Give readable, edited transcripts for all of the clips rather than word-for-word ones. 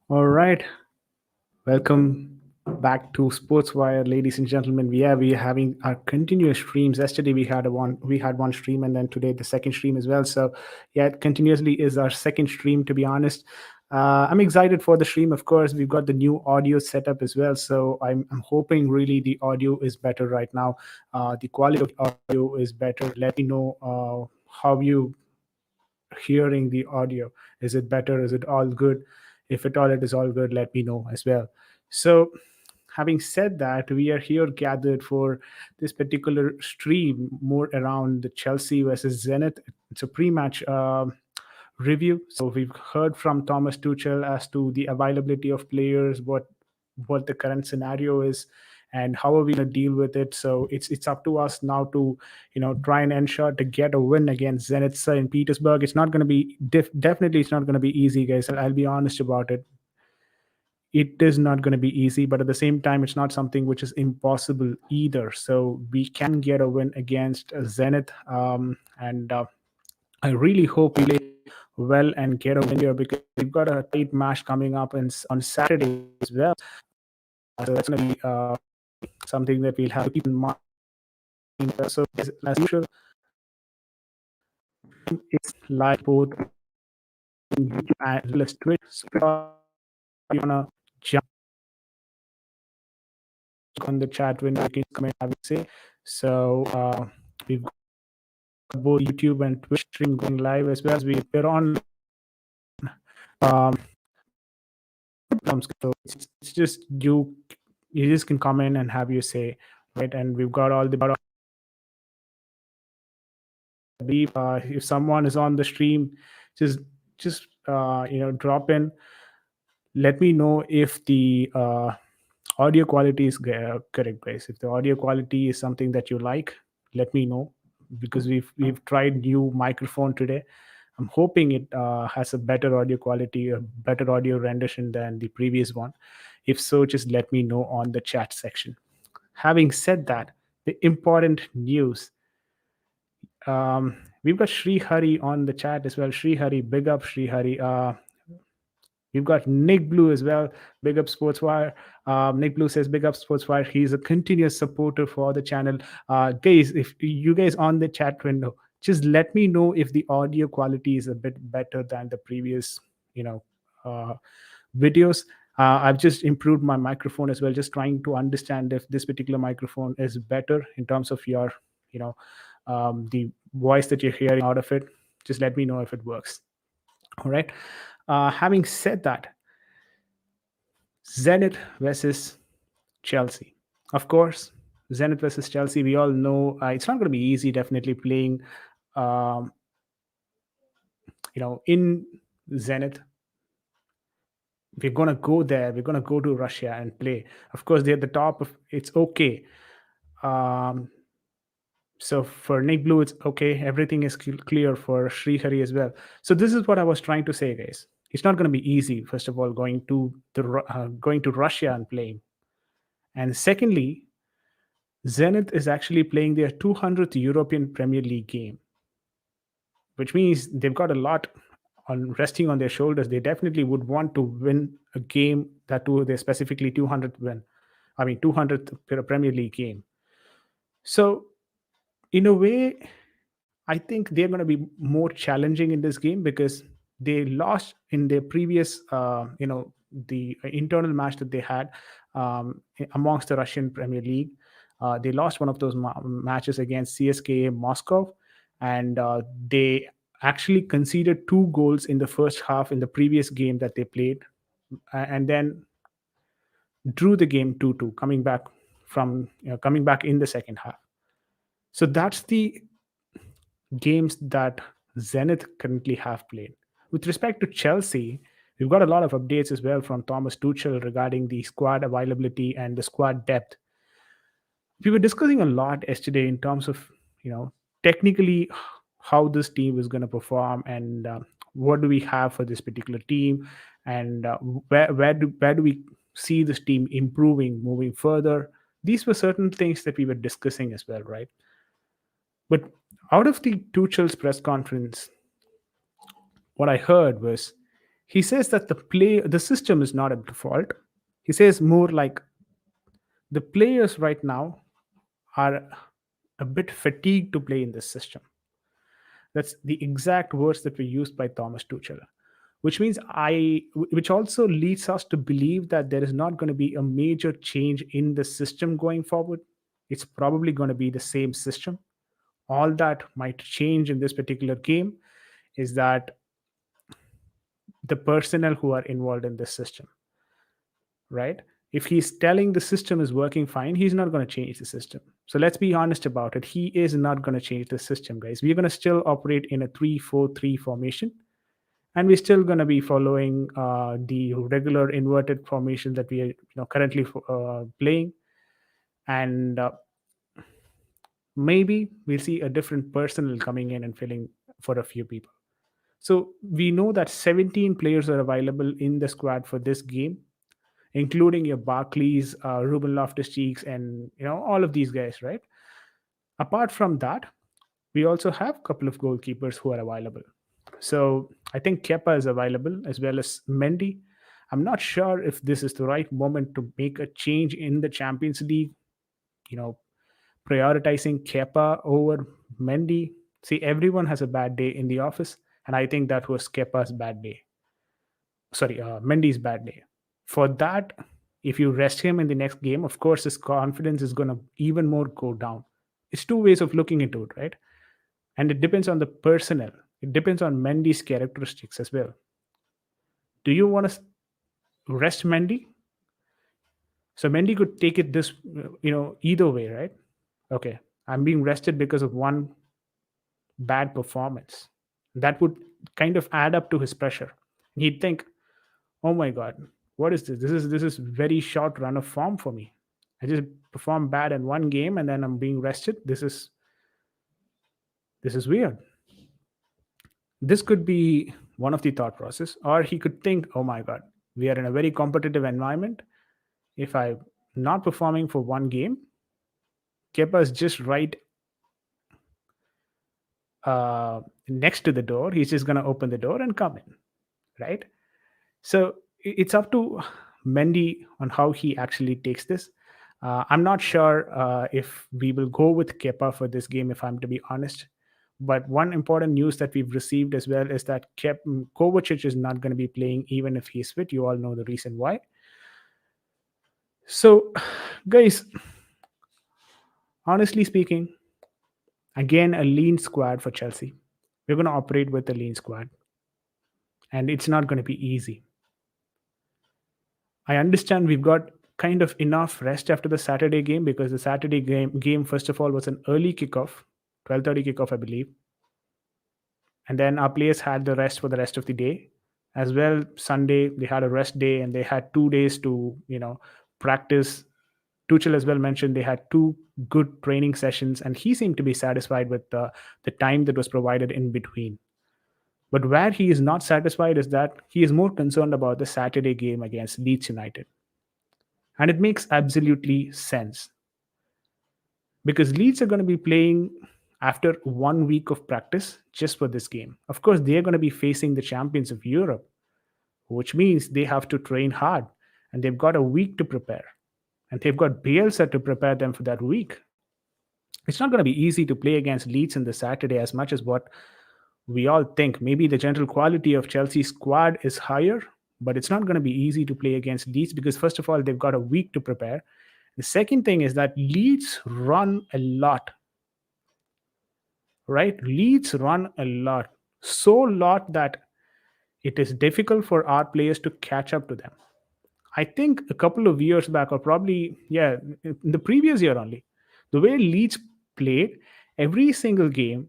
All right, welcome back to Sportswire, ladies and gentlemen. We are having our continuous streams. Yesterday we had one stream, and then today the second stream as well. So yeah, it continuously is our second stream. To be honest, I'm excited for the stream. Of course, we've got the new audio setup as well. So I'm hoping really the audio is better right now. The quality of the audio is better. Let me know how you hearing the audio. Is it better? Is it all good? If at all it is all good, let me know as well. So, having said that, we are here gathered for this particular stream more around the Chelsea versus Zenith. It's a pre-match review. So we've heard from Thomas Tuchel as to the availability of players, what the current scenario is, and how are we going to deal with it. So it's up to us now to try and ensure to get a win against Zenit in Petersburg. It's not going to be definitely it's not going to be easy, guys. I'll be honest about it. It is not going to be easy, but at the same time, it's not something which is impossible either. So we can get a win against Zenit, and I really hope we play well and get a win here because we've got a tight match coming up on Saturday as well. So that's going to be something that we'll have to keep in mind. So as usual, it's live both on YouTube as well as Twitch. So if you wanna jump on the chat window, you can comment, I would say. So we've got both YouTube and Twitch stream going live as well as we're on um so it's just you just can comment and have your say, right? And we've got all the if someone is on the stream, just drop in. Let me know if the audio quality is correct, guys. If the audio quality is something that you like, let me know because we've tried new microphone today. I'm hoping it has a better audio quality, a better audio rendition than the previous one. If so, just let me know on the chat section. Having said that, the important news. We've got Sri Hari on the chat as well. Sri Hari, big up Sri Hari. We've got Nick Blue as well. Big up Sportswire. Nick Blue says, big up Sportswire. He's a continuous supporter for the channel. Guys, if you guys on the chat window, just let me know if the audio quality is a bit better than the previous, uh, videos. I've just improved my microphone as well, just trying to understand if this particular microphone is better in terms of your, the voice that you're hearing out of it. Just let me know if it works. All right. Having said that, Zenit versus Chelsea. Of course, Zenit versus Chelsea. We all know it's not going to be easy. Definitely playing, um, in Zenit. We're going to go there. We're going to go to Russia and play. Of course, they're at the top of. It's okay. Um, so for Nick Blue, it's okay. Everything is clear for Srihari as well. So this is what I was trying to say, guys. It's not going to be easy. First of all, going to Russia and playing, and secondly, Zenit is actually playing their 200th European Premier League game, which means they've got a lot on resting on their shoulders. They definitely would want to win a game that to their specifically 200th win. I mean 200th Premier League game. So in a way, I think they're going to be more challenging in this game because they lost in their previous, the internal match that they had amongst the Russian Premier League. They lost one of those matches against CSKA Moscow, and they actually conceded 2 goals in the first half in the previous game that they played, and then drew the game 2-2, coming back in the second half. So that's the games that Zenith currently have played. With respect to Chelsea, we've got a lot of updates as well from Thomas Tuchel regarding the squad availability and the squad depth. We were discussing a lot yesterday in terms of, technically how this team is going to perform and what do we have for this particular team and where do we see this team improving moving further. These were certain things that we were discussing as well, right? But out of the Tuchel's press conference, what I heard was He says that the system is not a default. He says more like the players right now are a bit fatigued to play in this system. That's the exact words that were used by Thomas Tuchel, which also leads us to believe that there is not going to be a major change in the system going forward. It's probably going to be the same system. All that might change in this particular game is that the personnel who are involved in this system, right? If he's telling the system is working fine, he's not going to change the system. So let's be honest about it. He is not going to change the system, guys. We're going to still operate in a 3-4-3 formation, and we're still going to be following the regular inverted formation that we are currently playing. And maybe we'll see a different personnel coming in and filling for a few people. So we know that 17 players are available in the squad for this game, including your Barclays, Ruben Loftus-Cheeks, and all of these guys, right? Apart from that, we also have a couple of goalkeepers who are available. So I think Kepa is available as well as Mendy. I'm not sure if this is the right moment to make a change in the Champions League, you know, prioritizing Kepa over Mendy. See, everyone has a bad day in the office, and I think that was Kepa's bad day. Sorry, Mendy's bad day. For that, if you rest him in the next game, of course, his confidence is going to even more go down. It's two ways of looking into it, right? And it depends on the personnel. It depends on Mendy's characteristics as well. Do you want to rest Mendy? So Mendy could take it this, either way, right? Okay, I'm being rested because of one bad performance. That would kind of add up to his pressure. He'd think, "Oh my God, what is this? This is very short run of form for me. I just performed bad in one game and then I'm being rested. This is weird." This could be one of the thought process, or he could think, "Oh my God, we are in a very competitive environment. If I'm not performing for one game, Kepa is just right next to the door. He's just going to open the door and come in, right?" So it's up to Mendy on how he actually takes this. I'm not sure if we will go with Kepa for this game, if I'm to be honest. But one important news that we've received as well is that Kovacic is not going to be playing even if he's fit. You all know the reason why. So, guys, honestly speaking, again, a lean squad for Chelsea. We're going to operate with a lean squad, and it's not going to be easy. I understand we've got kind of enough rest after the Saturday game because the Saturday game first of all was an early kickoff, 12:30 kickoff, I believe. And then our players had the rest for the rest of the day. As well, Sunday they had a rest day and they had 2 days to, practice. Tuchel as well mentioned they had two good training sessions, and he seemed to be satisfied with the time that was provided in between. But where he is not satisfied is that he is more concerned about the Saturday game against Leeds United. And it makes absolutely sense because Leeds are going to be playing after 1 week of practice just for this game. Of course, they're going to be facing the champions of Europe, which means they have to train hard and they've got a week to prepare. And they've got Bielsa to prepare them for that week. It's not going to be easy to play against Leeds in the Saturday as much as what we all think. Maybe the general quality of Chelsea's squad is higher, but it's not going to be easy to play against Leeds because, first of all, they've got a week to prepare. The second thing is that Leeds run a lot, right? Leeds run a lot, so lot that it is difficult for our players to catch up to them. I think a couple of years back, or probably, yeah, in the previous year only, the way Leeds played, every single game,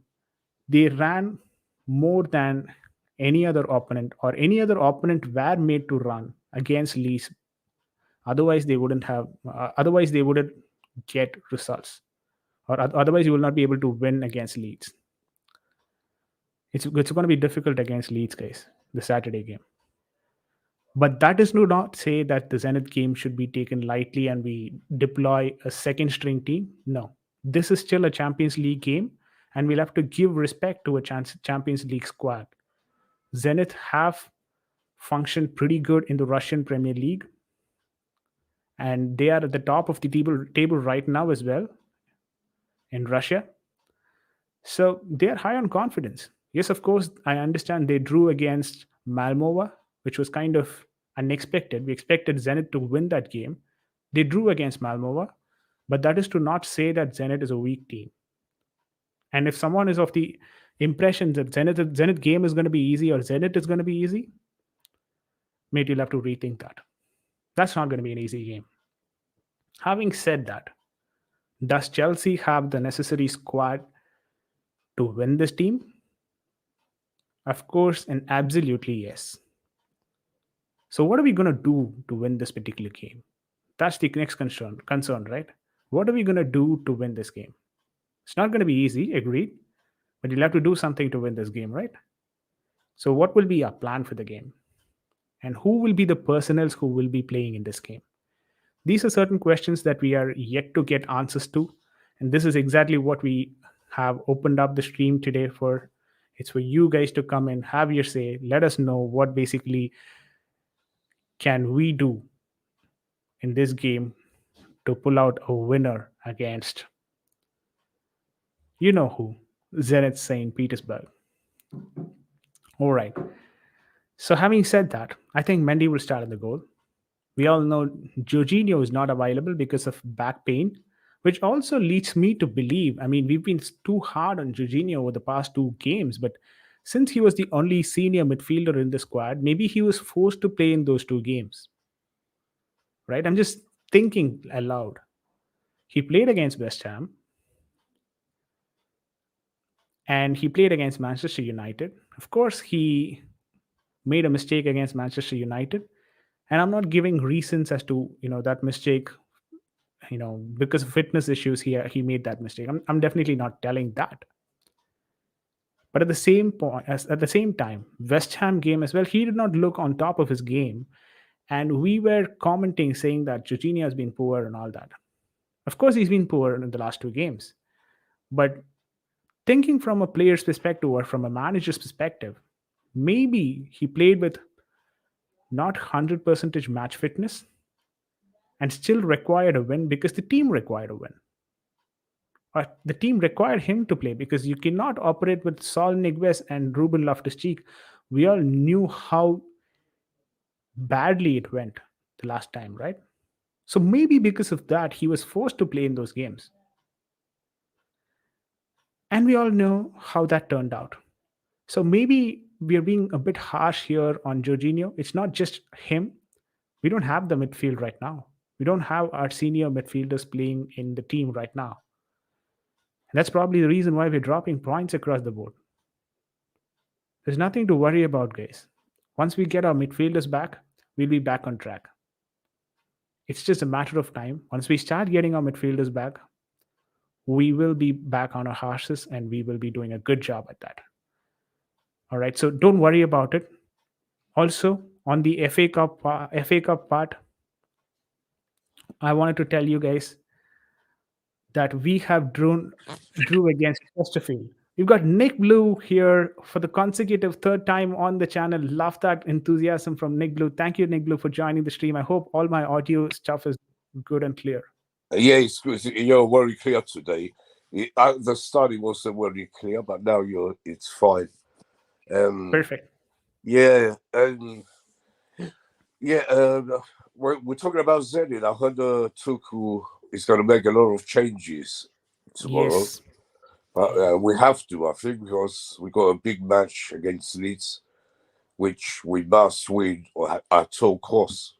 they ran more than any other opponent, or any other opponent were made to run against Leeds. Otherwise, they wouldn't have. Otherwise, they wouldn't get results, or otherwise, you will not be able to win against Leeds. It's going to be difficult against Leeds, guys. The Saturday game. But that is not say that the Zenith game should be taken lightly and we deploy a second string team. No, this is still a Champions League game, and we'll have to give respect to a Champions League squad. Zenith have function pretty good in the Russian Premier League, and they are at the top of the table right now as well in Russia. So they are high on confidence. Yes, of course, I understand they drew against Malmova, which was kind of unexpected. We expected Zenit to win that game. They drew against Malmova, but that is to not say that Zenit is a weak team. And if someone is of the impression that Zenit game is going to be easy or Zenit is going to be easy, mate, you'll have to rethink that. That's not going to be an easy game. Having said that, does Chelsea have the necessary squad to win this team? Of course, and absolutely yes. So what are we going to do to win this particular game? That's the next concern, right? What are we going to do to win this game? It's not going to be easy, agreed, but you'll have to do something to win this game, right? So what will be our plan for the game? And who will be the personnel who will be playing in this game? These are certain questions that we are yet to get answers to. And this is exactly what we have opened up the stream today for. It's for you guys to come and have your say. Let us know what basically can we do in this game to pull out a winner against you know who, Zenit St. Petersburg. All right. So having said that, I think Mendy will start at the goal. We all know Jorginho is not available because of back pain, which also leads me to believe. I mean, we've been too hard on Jorginho over the past two games, but since he was the only senior midfielder in the squad, maybe he was forced to play in those two games. Right? I'm just thinking aloud. He played against West Ham and he played against Manchester United. Of course, he made a mistake against Manchester United, and I'm not giving reasons as to that mistake. Because of fitness issues, he made that mistake. I'm definitely not telling that. But at the same point, at the same time, West Ham game as well, he did not look on top of his game, and we were commenting saying that Jorginho has been poor and all that. Of course, he's been poor in the last two games, but thinking from a player's perspective or from a manager's perspective, maybe he played with not 100% match fitness and still required a win because the team required a win. Or the team required him to play because you cannot operate with Saul Niguez and Ruben Loftus-Cheek. We all knew how badly it went the last time, right? So maybe because of that, he was forced to play in those games. And we all know how that turned out. So maybe we are being a bit harsh here on Jorginho. It's not just him. We don't have the midfield right now. We don't have our senior midfielders playing in the team right now. And that's probably the reason why we're dropping points across the board. There's nothing to worry about, guys. Once we get our midfielders back, we'll be back on track. It's just a matter of time. Once we start getting our midfielders back, we will be back on our horses and we will be doing a good job at that. All right, so don't worry about it. Also, on the FA Cup part, I wanted to tell you guys that we have drew against Chesterfield. We've got Nick Blue here for the consecutive third time on the channel. Love that enthusiasm from Nick Blue. Thank you, Nick Blue, for joining the stream. I hope all my audio stuff is good and clear. Yeah, you're very clear today. At the start it wasn't very clear, but now it's fine. Perfect. Yeah, we're talking about Zenith. I heard Tuchel is going to make a lot of changes tomorrow. Yes. But we have to, I think, because we got a big match against Leeds, which we must win at all costs.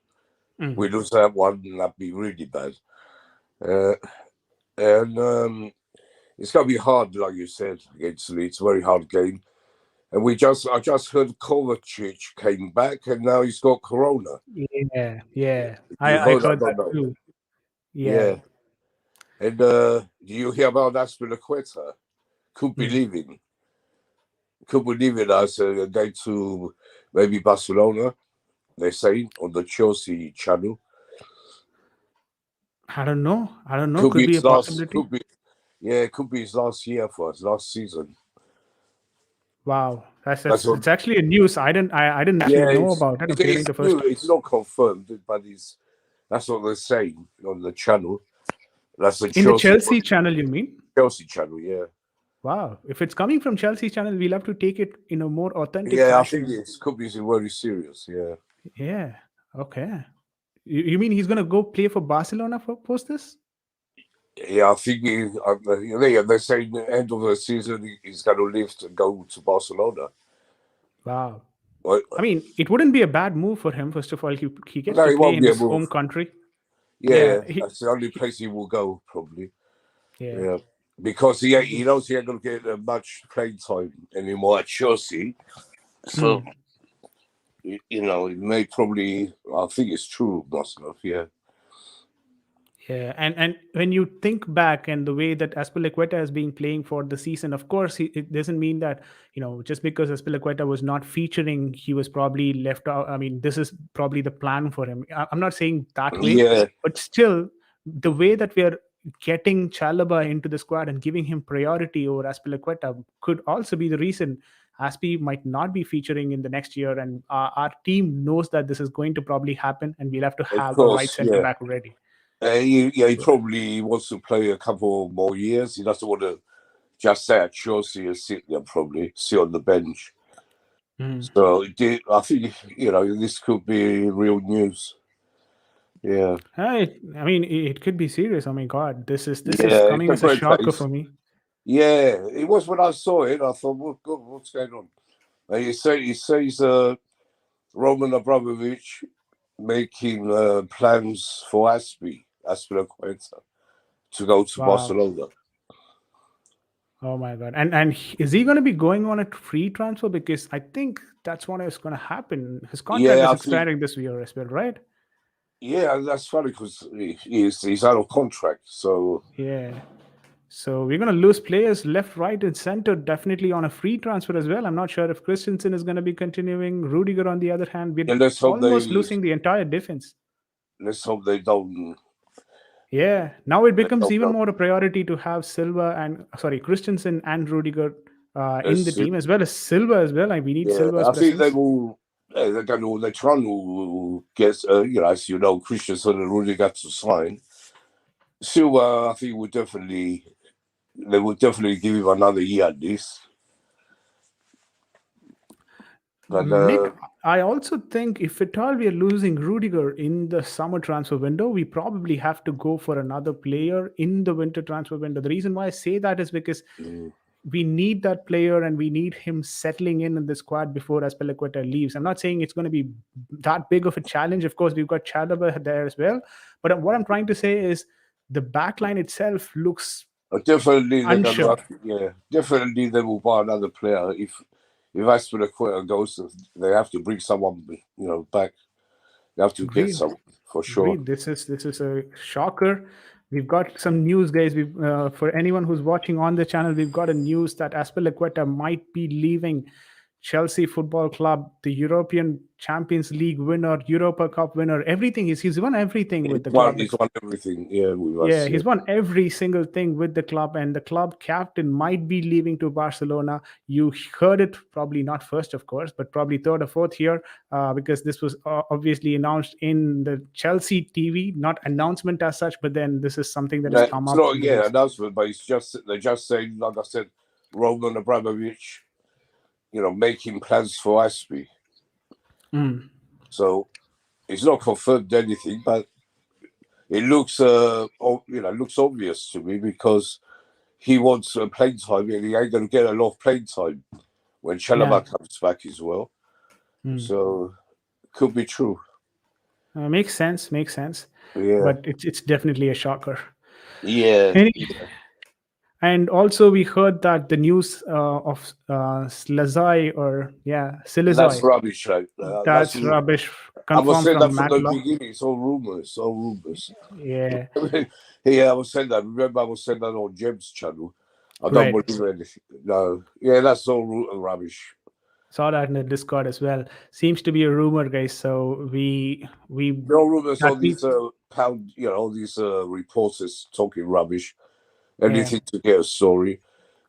We lose that one, that'd be really bad. And it's going to be hard, like you said, against Leeds. Very hard game. And I just heard Kovacic came back, and now he's got corona. Yeah. I heard that too. Yeah. And do you hear about Aspilicueta? Could be leaving us going to maybe Barcelona, they say, on the Chelsea channel. I don't know. Could be a possibility. Could be his last year for us, last season. Wow, That's what. it's actually a news. I didn't actually Yeah, know about it. I'm hearing it's the first new. time. It's not confirmed, but that's what they're saying on the channel. That's the In the Chelsea channel, you mean? Chelsea channel. Yeah, Wow, if it's coming from Chelsea channel, we'll have to take it in a more authentic yeah. I think fashion. it could be very serious. Yeah, Yeah. Okay. You mean he's gonna go play for Barcelona for post this? yeah. I think they're saying the end of the season he's going to leave to go to Barcelona. Wow. Well, I mean, it wouldn't be a bad move for him. First of all, he gets no, to it play won't in be a his move. home country. Yeah. Yeah, that's the only place he will go probably. Yeah. Yeah, because he knows he ain't going to get much playing time anymore at Chelsea. So Mm. it may probably. I think it's true, myself. Yeah. Yeah, and when you think back and the way that Aspilicueta has been playing for the season, of course, it doesn't mean that just because Aspilicueta was not featuring, he was probably left out. I mean, this is probably the plan for him. I'm not saying that way, Yeah, but still, the way that we are getting Chalaba into the squad and giving him priority over Aspilicueta could also be the reason Aspi might not be featuring in the next year, and our team knows that this is going to probably happen, and we'll have to of have a right course. centre Yeah. back ready. He probably wants to play a couple more years. He doesn't want to just stay at Chelsea and sit there, probably sit on the bench. Mm. So I think this could be real news. Yeah, I mean, it could be serious. Oh my God, this is yeah, it's coming a as a great shocker place. for me. Yeah, it was when I saw it. I thought, what's going on? And he says Roman Abramovich making plans for Aspilicueta to go to Wow. Barcelona. Oh my God. And is he going to be going on a free transfer? Because I think that's what is going to happen. His contract Yeah, is I think. expiring this year as well, right? Yeah, that's funny because he's out of contract. So Yeah. So we're going to lose players left, right, and center, definitely on a free transfer as well. I'm not sure if Christensen is going to be continuing. Rudiger, on the other hand, we're yeah, almost losing the entire defense. let's hope they don't. Yeah, now it Let's becomes hope even not. more a priority to have Silva and sorry Christensen and Rudiger in the Let's see. team as well as Silva as well. Like we need Yeah, Silva's I think they presence. will. They're trying to get as you know, Christensen and Rudiger to sign. Silva, I think they will definitely give him another year at least. But Nick, I also think if at all we are losing Rudiger in the summer transfer window, we probably have to go for another player in the winter transfer window. The reason why I say that is because mm, we need that player and we need him settling in the squad before Aspilicueta leaves. I'm not saying it's going to be that big of a challenge. Of course, we've got Chalaba there as well. But what I'm trying to say is the back line itself looks definitely they're gonna. unsure. Yeah, definitely they will buy another player if Aspilicueta goes. They have to bring someone back. They have to get Agreed. someone for sure. Agreed. This is a shocker. We've got some news, guys. For anyone who's watching on the channel, we've got a news that Aspilicueta might be leaving Chelsea Football Club, the European Champions League winner, Europa Cup winner. Everything he's won everything with the club. He's won everything. Yeah, with Yeah, us. Yeah. he's won every single thing with the club, and the club captain might be leaving to Barcelona. You heard it probably not first, of course, but probably third or fourth here, because this was obviously announced in the Chelsea TV, not announcement as such, but then this is something that has Yeah, come it's up not in the yeah news. announcement, but they're just saying, like I said, Roman Abramovich, making plans for Aspie. Mm. So it's not confirmed anything, but it looks looks obvious to me because he wants playing time and he ain't going to get a lot of playing time when Yeah, Chalaba comes back as well. mm. So it could be true. Makes sense, makes sense, Yeah. but it's definitely a shocker. Yeah. Any, Yeah. and also we heard that the news of Slazai or That's Silazai. rubbish. That's That's rubbish. I was Confirmed saying that from from the Matlock. beginning. It's all rumors. All rumors. Yeah, Yeah, I was saying that. Remember, I was saying that on Jem's channel. I don't right. believe anything. No. Yeah, that's all rubbish. Saw that in the Discord as well. Seems to be a rumor, guys. So we No rumors. that All we these all these reporters talking rubbish. yeah Anything to get a story.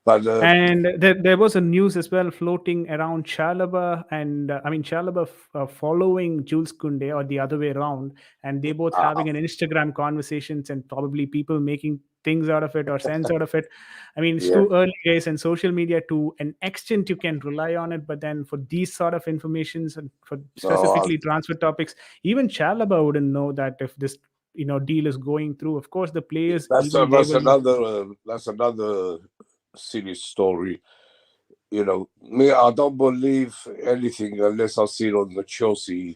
But And there was a news as well floating around Chalaba and Chalaba following Jules Koundé or the other way around, and they both having an Instagram conversations and probably people making things out of it or sense out of it. I mean, it's yeah, too early days, and social media to an extent you can rely on it, but then for these sort of informations and for no, specifically transfer topics, even Chalaba wouldn't know that if this deal is going through. Of course, the players even they will not. that's another silly story. Me, I don't believe anything unless I see it on the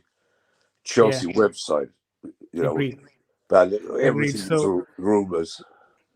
Yeah, Chelsea website. You know, agreed. but Agreed. everything is So, rumors.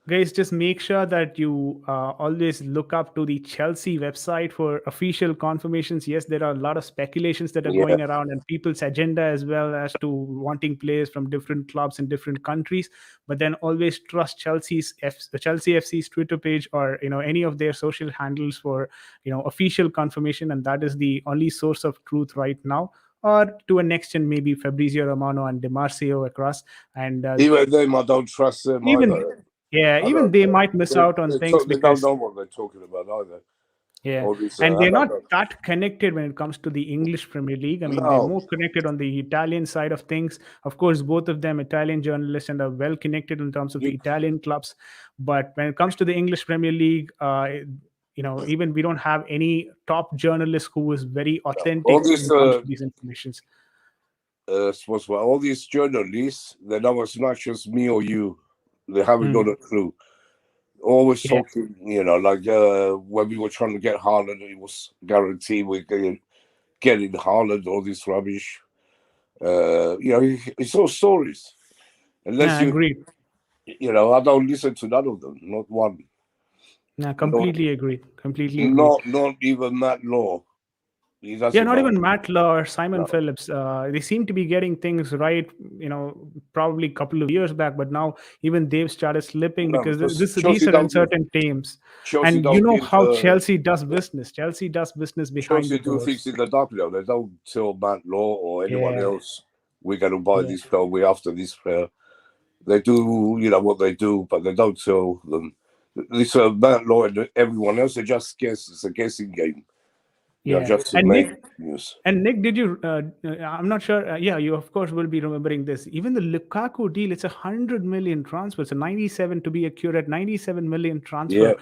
guys, just make sure that you always look up to the Chelsea website for official confirmations. Yes, there are a lot of speculations that are Yeah, going around and people's agenda as well as to wanting players from different clubs in different countries. But then always trust Chelsea FC's Twitter page or any of their social handles for official confirmation, and that is the only source of truth right now. Or to an extent, maybe Fabrizio Romano and Demarcio across, and even them, I don't trust them even either. yeah, I even don't. they might miss out on things They don't because know what they're talking about either. yeah, All this, and I they're don't not know. that connected when it comes to the English Premier League. I mean, they're No, more connected on the Italian side of things. Of course, both of them Italian journalists and are well connected in terms of the you, Italian clubs. But when it comes to the English Premier League, even we don't have any top journalist who is very all authentic when these it comes to these informations. Sportswire, all these journalists, they know as much as me or you. They haven't got Mm, a clue. Always yeah, talking, like when we were trying to get Haaland, it was guaranteed we're getting Haaland, all this rubbish. It's all stories. Unless yeah, agreed. I don't listen to none of them, not one. Yeah, No, completely agreed. Completely agreed. not even Matt Law. He Yeah, doesn't not know. even Matt Law or Simon No, Phillips. They seem to be getting things right, probably a couple of years back, but now even they've started slipping no, because because these Chelsea are don't give uncertain teams. Chelsea And you don't know give how Chelsea does business. Chelsea does business behind the Chelsea do things doors. in the dark now. They don't tell Matt Law or anyone Yeah, else we're going to buy yeah. this player. We're after this player. They do, what they do, but they don't tell them. This Matt Law and everyone else, they just guess. It's a guessing game. Yeah. Just to And make Nick, news. did you? I'm not sure. Yeah, you of course will be remembering this. Even the Lukaku deal, it's 100 million transfer. So 97 to be accurate, 97 million Yeah, transfer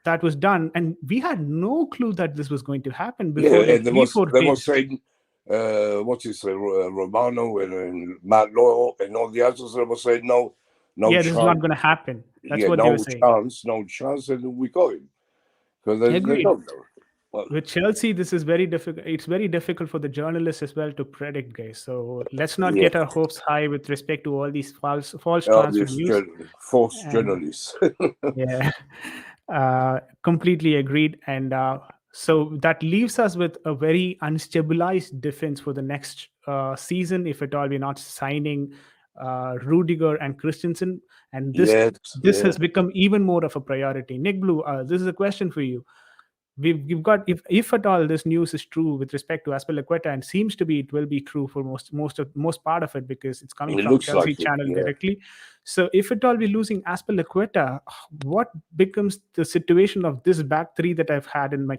that was done, and we had no clue that this was going to happen yeah. before that And there was report they were came. saying, Romano and Matt Law and all the others. They were saying no Yeah, this is not chance. going to happen. That's Yeah, what they were saying. no chance, and we got him because they Agreed. don't know. Well, With Chelsea, this is very difficult. It's very difficult for the journalists as well to predict, guys. So let's not yeah. get our hopes high with respect to all these false transfer This news. false And journalists. yeah, completely agreed. And so that leaves us with a very unstabilized defense for the next season, if at all we're not signing Rudiger and Christensen. And Yes, this yeah, has become even more of a priority. Nick Blue, this is a question for you. We've got, if at all this news is true with respect to Aspilicueta, and seems to be, it will be true for most part of it because it's coming it from looks Chelsea like it. channel Yeah, directly. So if at all we're losing Aspilicueta, what becomes the situation of this back three that I've had in my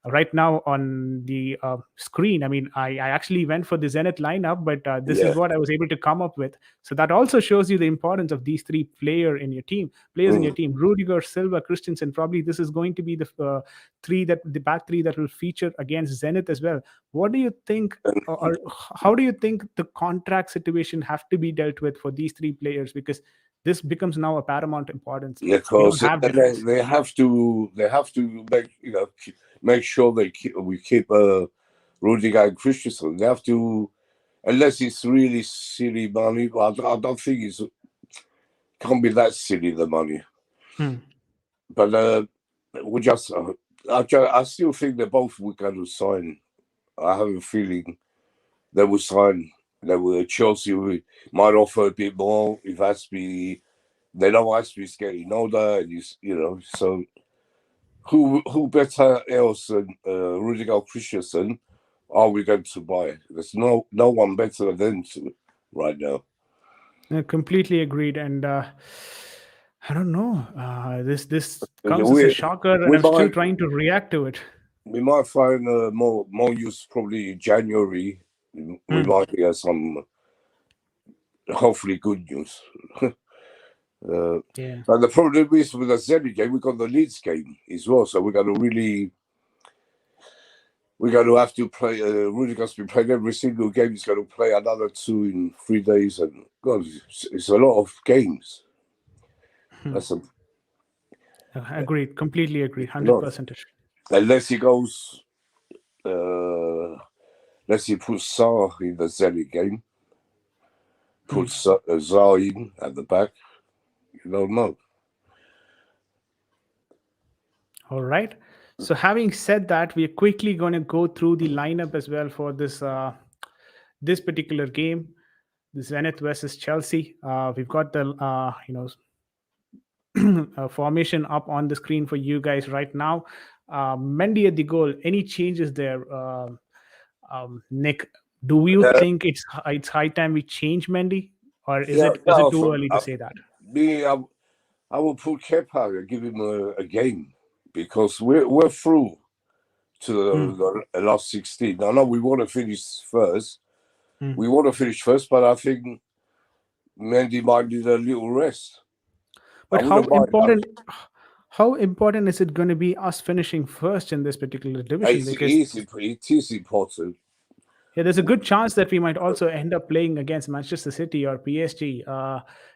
right now on the screen? I mean, I actually went for the Zenith lineup, but this is yeah. what I was able to come up with. So that also shows you the importance of these three players in your Mm. team: Rudiger, Silva, Christensen. Probably this is going to be the back three that will feature against Zenith as well. What do you think, or how do you think the contract situation have to be dealt with for these three players? Because this becomes now a paramount importance. We don't Because have defense. they have to make sure we keep Rudiger and Christensen. They have to, unless it's really silly money. But I don't think can't be that silly, the money. Hmm. But we just I still think they both were going to sign. I have a feeling they will sign. They will Chelsea might offer a bit more if Aspie. They know Aspie's getting older, and so who better else than Rudiger Christensen are we going to buy? There's no one better than them right now. Completely agreed. And I don't know. This comes as a We shocker, and we I'm still might trying to react to it. find more use probably in January. We Hmm. might get some hopefully good news. uh, Yeah. and the problem is with the Zenith game, we got the Leeds game as well, so we're going to have to play. Rudiger's been playing every single game. He's going to play another 2 in 3 days, and God, it's a lot of games. Hmm. That's a Agreed. Completely agreed. lot. 100%. Unless he goes, unless he puts Saar in the Zenit game, Hmm. puts Zaar in at the back. You don't know. All right. So having said that, we are quickly going to go through the lineup as well for this particular game, the Zenith versus Chelsea. We've got the formation up on the screen for you guys right now. Mendy at the goal. Any changes there, Nick? Do you Uh, think it's high time we change Mendy, or is yeah, it no, too early to say that? me, I will put Kepa and give him a game because we're through to Hmm. the last 16. I know we want to finish first. Hmm. We want to finish first, but I think Mendy might need a little rest. I But wouldn't mind. how important is it going to be us finishing first in this particular division? It Because is important. yeah, there's a good chance that we might also end up playing against Manchester City or PSG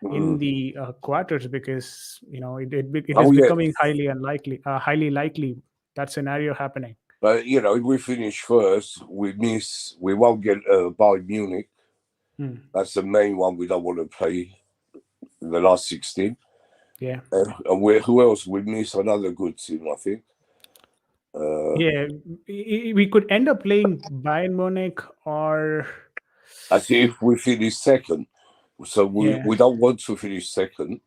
in Mm. the quarters, because it is Oh yeah, becoming highly likely that scenario happening. but if we finish first, we won't get Bayern Munich. Hmm. That's the main one we don't want to play in the last 16. Yeah, And who else? We miss another good team, I think. yeah, we could end up playing Bayern Munich or I think if we finish second, so yeah. we don't want to finish second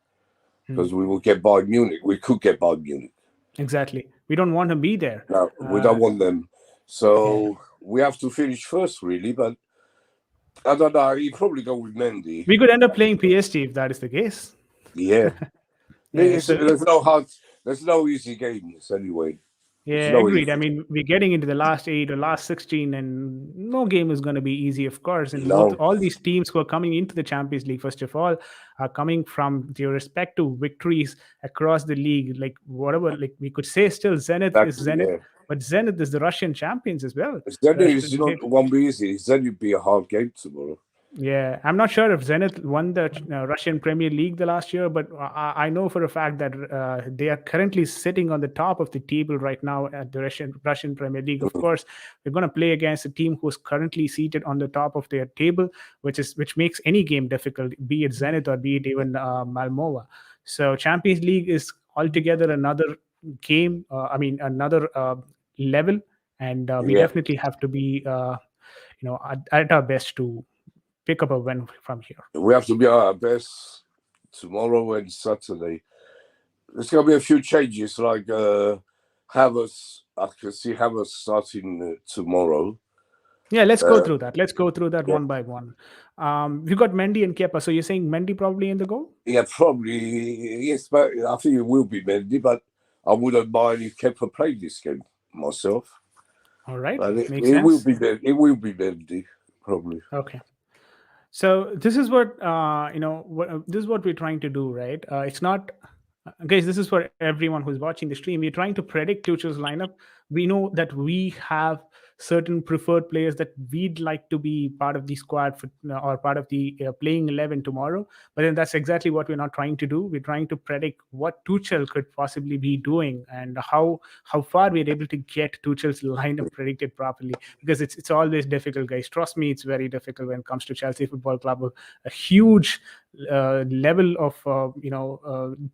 Hmm. because we will get Bayern Munich. We could get Bayern Munich. Exactly. We don't want to be there. No, we Uh, don't want them. yeah. So we have to finish first, really. But I don't know. You probably go with Mendy. We could end up playing PSG if that is the case. Yeah. Yeah. So There's no easy games anyway. There's yeah, no agreed. I easy. mean, we're getting into the last 8 or last 16, and no game is going to be easy, of course. And both No. all these teams who are coming into the Champions League, first of all, are coming from their respective victories across the league. Like whatever, like we could say, still Zenith is Exactly. Zenith, Yeah. but Zenith is the Russian champions as well. Zenit is not won't be easy. Zenit will be a hard game tomorrow. Yeah, I'm not sure if Zenith won the Russian Premier League the last year, but I know for a fact that they are currently sitting on the top of the table right now at the Russian Premier League. Of course, we're going to play against a team who's currently seated on the top of their table, which makes any game difficult, be it Zenith or be it even Malmova. So Champions League is altogether another game. I mean, another level, and we Yeah. definitely have to be, at our best to pick up a win from here. We have to be at our best tomorrow and Saturday. There's going to be a few changes, like Havertz. I can see Havertz starting tomorrow. Yeah, let's go through that. Let's go through that Yeah, one by one. We've got Mendy and Kepa. So you're saying Mendy probably in the goal? yeah, probably yes, but I think it will be Mendy. But I wouldn't mind if Kepa played this game myself. All right, But makes it will sense. be Mendy. It will be Mendy probably. Okay. So this is what this is what we're trying to do, right? It's not, guys. This is for everyone who's watching the stream. We're trying to predict Tuchel's lineup. We know that we have certain preferred players that we'd like to be part of the squad for, or part of the playing 11 tomorrow. But then that's exactly what we're not trying to do. We're trying to predict what Tuchel could possibly be doing and how far we're able to get Tuchel's lineup predicted properly, because it's always difficult, guys. Trust me, it's very difficult when it comes to Chelsea Football Club. A huge level of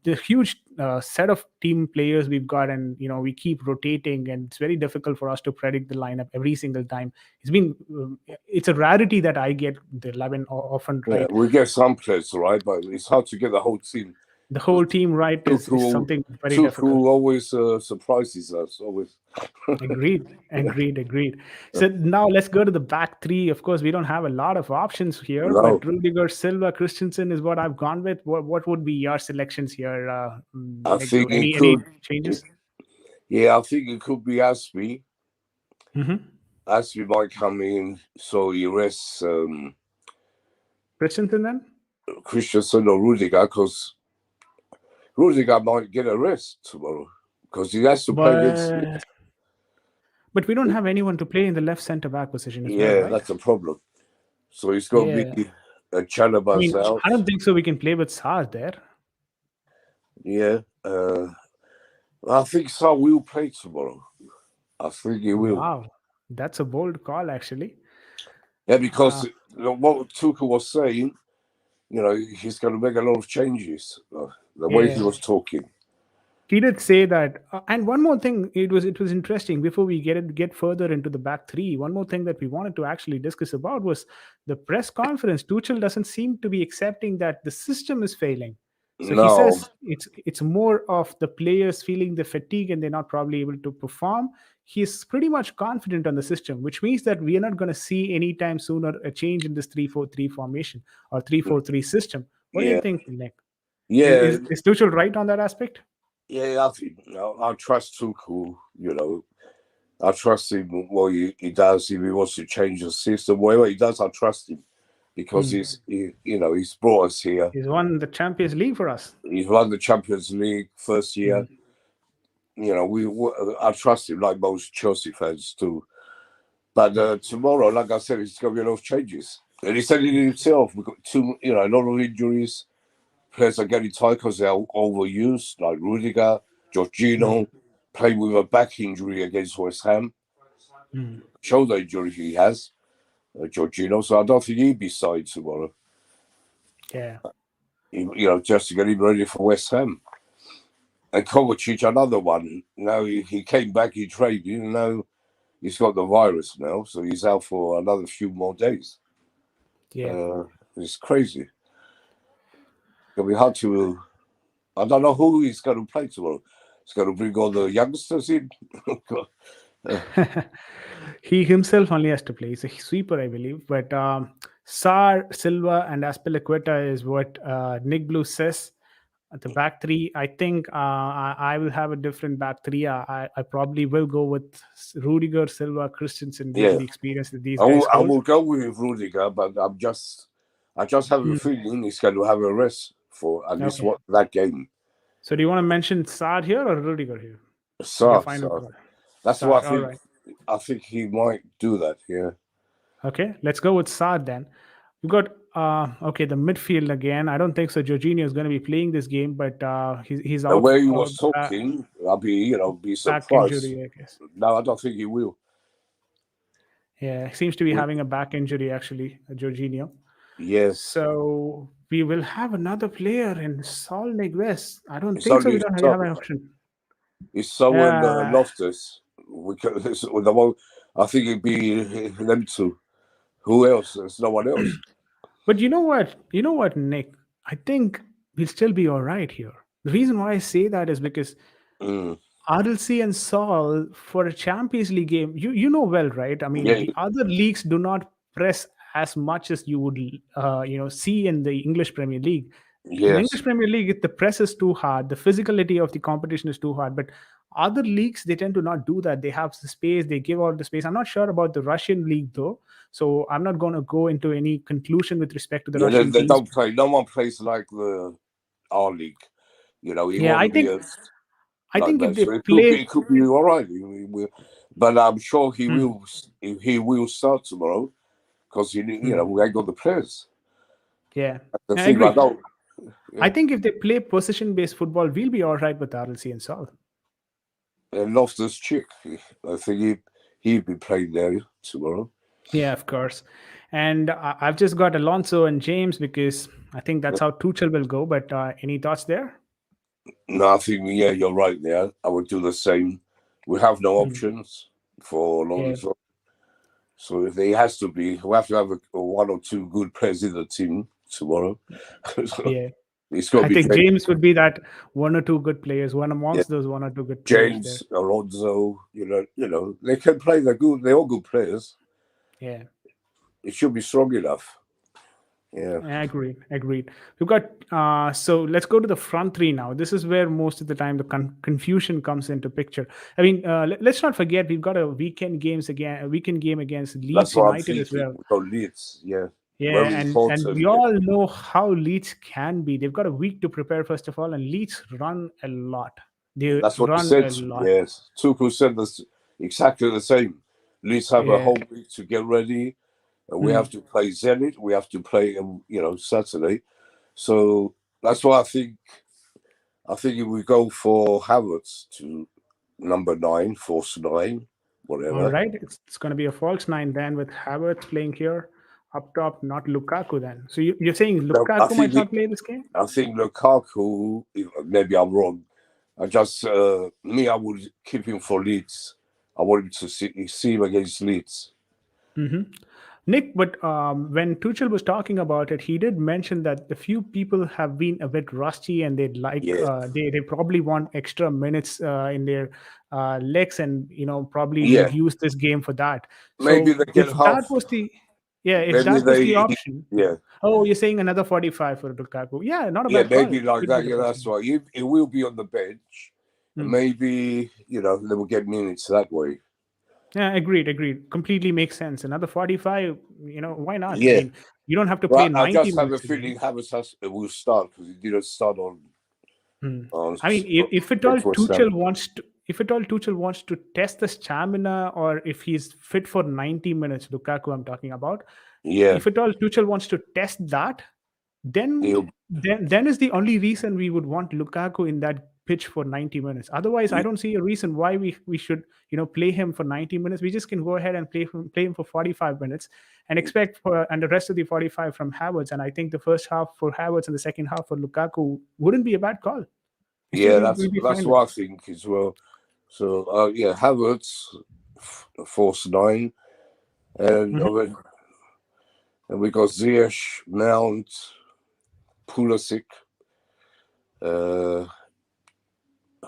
the huge set of team players we've got, and we keep rotating, and it's very difficult for us to predict the lineup every single time. It's a rarity that I get the 11 often Yeah, right. we get some players right, but it's hard to get the whole team The whole team right is Tuchel, something very difficult. Tuchel always surprises us. Always. Agreed. So now let's go to the back three. Of course, we don't have a lot of options here, No, but Rudiger, Silva, Christensen is what I've gone with. What would be your selections here, I Nick? Do think it any could. changes? Yeah, I think it could be Aspie. Mm-hmm. Aspie might come in, so he rests Christensen then? Christensen or Rudiger, because Rudiger might get a rest tomorrow because he has to play against Leeds. But we don't have anyone to play in the left centre back position as well, Yeah, right? that's a problem. So he's got to Yeah. be a I Chalobah's mean, out. I don't think so. We can play with Sar there. Yeah. I think Saul will play tomorrow. I think he will. Wow, that's a bold call, actually. Yeah, because what Tuchel was saying, he's going to make a lot of changes. The way he Yeah. was talking. He did say that, and one more thing. It was interesting. Before we get further into the back three, one more thing that we wanted to actually discuss about was the press conference. Tuchel doesn't seem to be accepting that the system is failing. So he No, says it's more of the players feeling the fatigue and they're not probably able to perform. He's pretty much confident on the system, which means that we are not going to see anytime sooner a change in this 3-4-3 formation or 3-4-3 system. What do you yeah, think, Nick? Is, yeah, is, is Tuchel right on that aspect? yeah. I think I trust Tuchel. I trust him. What he does, if he wants to change the system, whatever he does, I trust him because he's brought us here. He's won the Champions League for us. He's won the Champions League first year. I trust him like most Chelsea fans too. But tomorrow, like I said, it's going to be a lot of changes. And he said it himself. We've got a lot of injuries. Players are getting tired because they're overused, like Rudiger, Jorginho, playing with a back injury against West Ham. Shoulder injury he has, Jorginho. So I don't think he'll be signed tomorrow. Yeah. Just to get him ready for West Ham. And Kovacic, another one. Now he came back, he trained. He's got the virus now, so he's out for another few more days. Yeah. It's crazy. It'll be hard to. I don't know who he's going to play tomorrow. He's going to bring all the youngsters in. He himself only has to play. He's a sweeper, I believe. But Sar, Silva, and Aspilicueta is what Nick Blue says. At the back three, I think I will have a different back three. I probably will go with Rudiger, Silva, Christensen due to the experience that these guys I hold. will go with Rudiger, but I just have a feeling he's going to have a rest for at least that game. So do you want to mention Sar here or Rudiger here? Sar. That's Sar, what I think. right. I think he might do that. Yeah. Okay, let's go with Sar then. We've got the midfield again. I don't think so. Jorginho is going to be playing this game, but he's out. The way he was talking, I'll be surprised. Back injury, I guess. No, I don't think he will. Yeah, he seems to be having a back injury actually, Jorginho. Yes. So we will have another player in Sol Niguez. I don't think so. We don't have an option. It's someone Loftus. I think it'd be them two. Who else? There's no one else. But you know what, Nick? I think we'll still be all right here. The reason why I say that is because RLC and Sol for a Champions League game, you know well, right? I mean, the other leagues do not press as much as you would see in the English Premier League. Yes. In the English Premier League, the press is too hard. The physicality of the competition is too hard. But other leagues, they tend to not do that. They have the space. They give all the space. I'm not sure about the Russian league, though. So I'm not going to go into any conclusion with respect to the Russian they teams. don't play. No one plays like our league. I think if they play, it could be all right. But I'm sure he will. He will start tomorrow because we ain't got the players. Yeah, I agree. I think if they play position-based football, we'll be all right with RLC and Sol. And Loftus Cheek, I think he'd be playing there tomorrow. Yeah, of course. And I've just got Alonso and James because I think that's how Tuchel will go. But any thoughts there? No, I think you're right there. I would do the same. We have no options for Alonso. So if there has to be, we have to have one or two good players in the team tomorrow. Yeah. It's got to I be think James. James would be that one or two good players, one Yeah, amongst those one or two good players there. James, Alonso. They can play. They're good. They're all good players. Yeah. It should be strong enough. Yeah, Agreed. Agreed. We've got so let's go to the front three now. This is where most of the time the confusion comes into picture. I mean, let's not forget we've got a weekend game against that's Leeds what I'm United as thinking. well. We got Leeds. Yeah, Yeah, very and we important. Yeah. all know how Leeds can be. They've got a week to prepare first of all, and Leeds run a lot. They That's what he run said. a lot. Yes, Tuchel said this exactly the same. Leeds have a Yeah. whole week to get ready, and we Hmm. have to play Zenith. We have to play, Saturday. So that's why I think if we go for Havertz to number 9, false 9, All whatever. right, it's going to be a false nine then with Havertz playing here up top, not Lukaku then. So you're saying No, I Lukaku might think not play this game? I think Lukaku. Maybe I'm wrong. I just I would keep him for Leeds. I want him to see him against Leeds. Hmm. Nick, but when Tuchel was talking about it, he did mention that a few people have been a bit rusty and they'd like Yeah, they probably want extra minutes in their legs, and probably yeah. would use this game for that. Maybe So they get half. if Maybe that was the they, option, yeah, oh, you're saying another 45 for Lukaku? Yeah, not a yeah. bad call. Maybe like Could be that. the Yeah, that's possibility. right. He will be on the bench, and Hmm. maybe they will get minutes that way. Yeah, agreed. Completely makes sense. Another 45, why not? I Yeah, mean, you don't have to play but I 90 just have a minutes a game. feeling Havertz will start because he didn't start Hmm. on I mean, if at all against West Ham. Tuchel wants to test the stamina, or if he's fit for 90 minutes, Lukaku, I'm talking about. Yeah, If at all Tuchel wants to test that, then he'll. then is the only reason we would want Lukaku in that pitch for 90 minutes. Otherwise, I don't see a reason why we should play him for 90 minutes. We just can go ahead and play him for 45 minutes and expect and the rest of the 45 from Havertz. And I think the first half for Havertz and the second half for Lukaku wouldn't be a bad call. I think Yeah, we'll be that's fine with what I that. think as well. So yeah, Havertz, force 9, and Mhm. and we got Ziyech, Mount, Pulisic.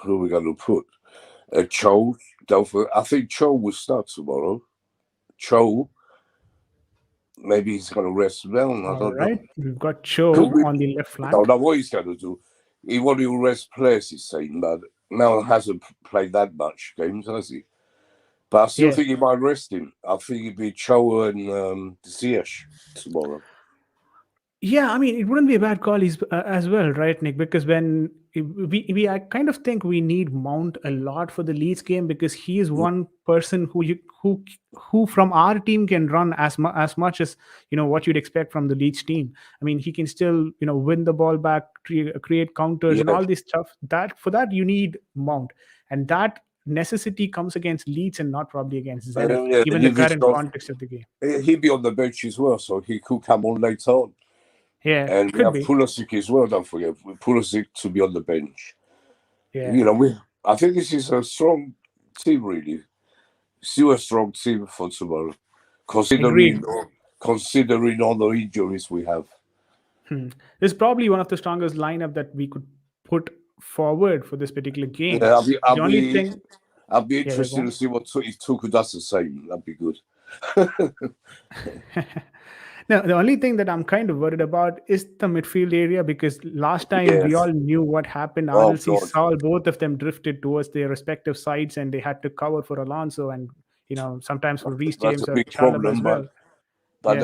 Who are we going to put? Cho. I think Cho will start tomorrow. Cho. Maybe he's going to rest Mount. I All don't know. right, we've got Cho We on the left don't flank. know what he's going to do. He want to rest players, he's saying, but Mount hasn't played that much games, has he? But I still Yeah. think he might rest him. I think it'd be Cho and Ziyech tomorrow. Yeah, I mean, it wouldn't be a bad call as well, right, Nick? Because when I kind of think we need Mount a lot for the Leeds game, because he is one person who from our team can run as much as what you'd expect from the Leeds team. I mean, he can still win the ball back, create counters, and Yeah, all this stuff. That for that you need Mount, and that necessity comes against Leeds and not probably against Zenith, yeah. given the current context of the game. He'd be on the bench as well, so he could come on later on. Yeah, And we could have be. Pulisic as well. Don't forget Pulisic to be on the bench. Yeah, I think this is a strong team, really. Still a strong team for tomorrow, agreed. considering all the injuries we have. This is probably one of the strongest lineup that we could put forward for this particular game. Yeah, The only thing, I'll be yeah, go interested to on. see if Tuchel does the same. That'd be good. Now, the only thing that I'm kind of worried about is the midfield area, because last time we Yes. all knew what happened. Oh Arnold C. God, Saul, both of them drifted towards their respective sides, and they had to cover for Alonso and sometimes for Reece that's James a or big Chalobah as problem. well. But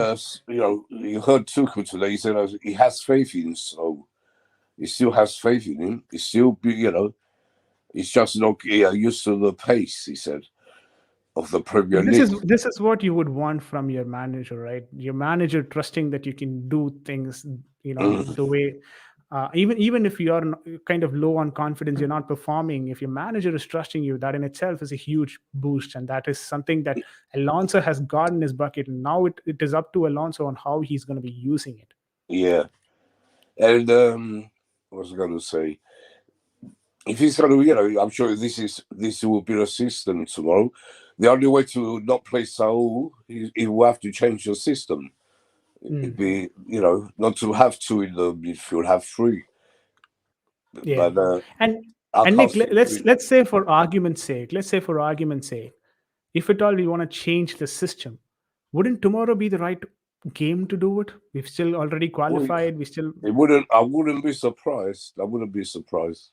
Yeah. you heard Tuchel today. He said he has faith in him, so he still has faith in him. He still, he's just not used to the pace. He said of the Premier But this League. is this is what you would want from your manager, right? Your manager trusting that you can do things, the way. Even if you are kind of low on confidence, you're not performing. If your manager is trusting you, that in itself is a huge boost, and that is something that Alonso has got in his bucket. And now it is up to Alonso on how he's going to be using it. Yeah, and what was I going to say? If he's going to, I'm sure this will be the system tomorrow. The only way to not play Saul, he will have to change the system. It'd be, not to have two in the midfield, have three. Yeah. But And I and can't Nick, see let's say for argument's sake, if at all we want to change the system, wouldn't tomorrow be the right game to do it? We've still already we, qualified. We still. it wouldn't. I wouldn't be surprised. I wouldn't be surprised.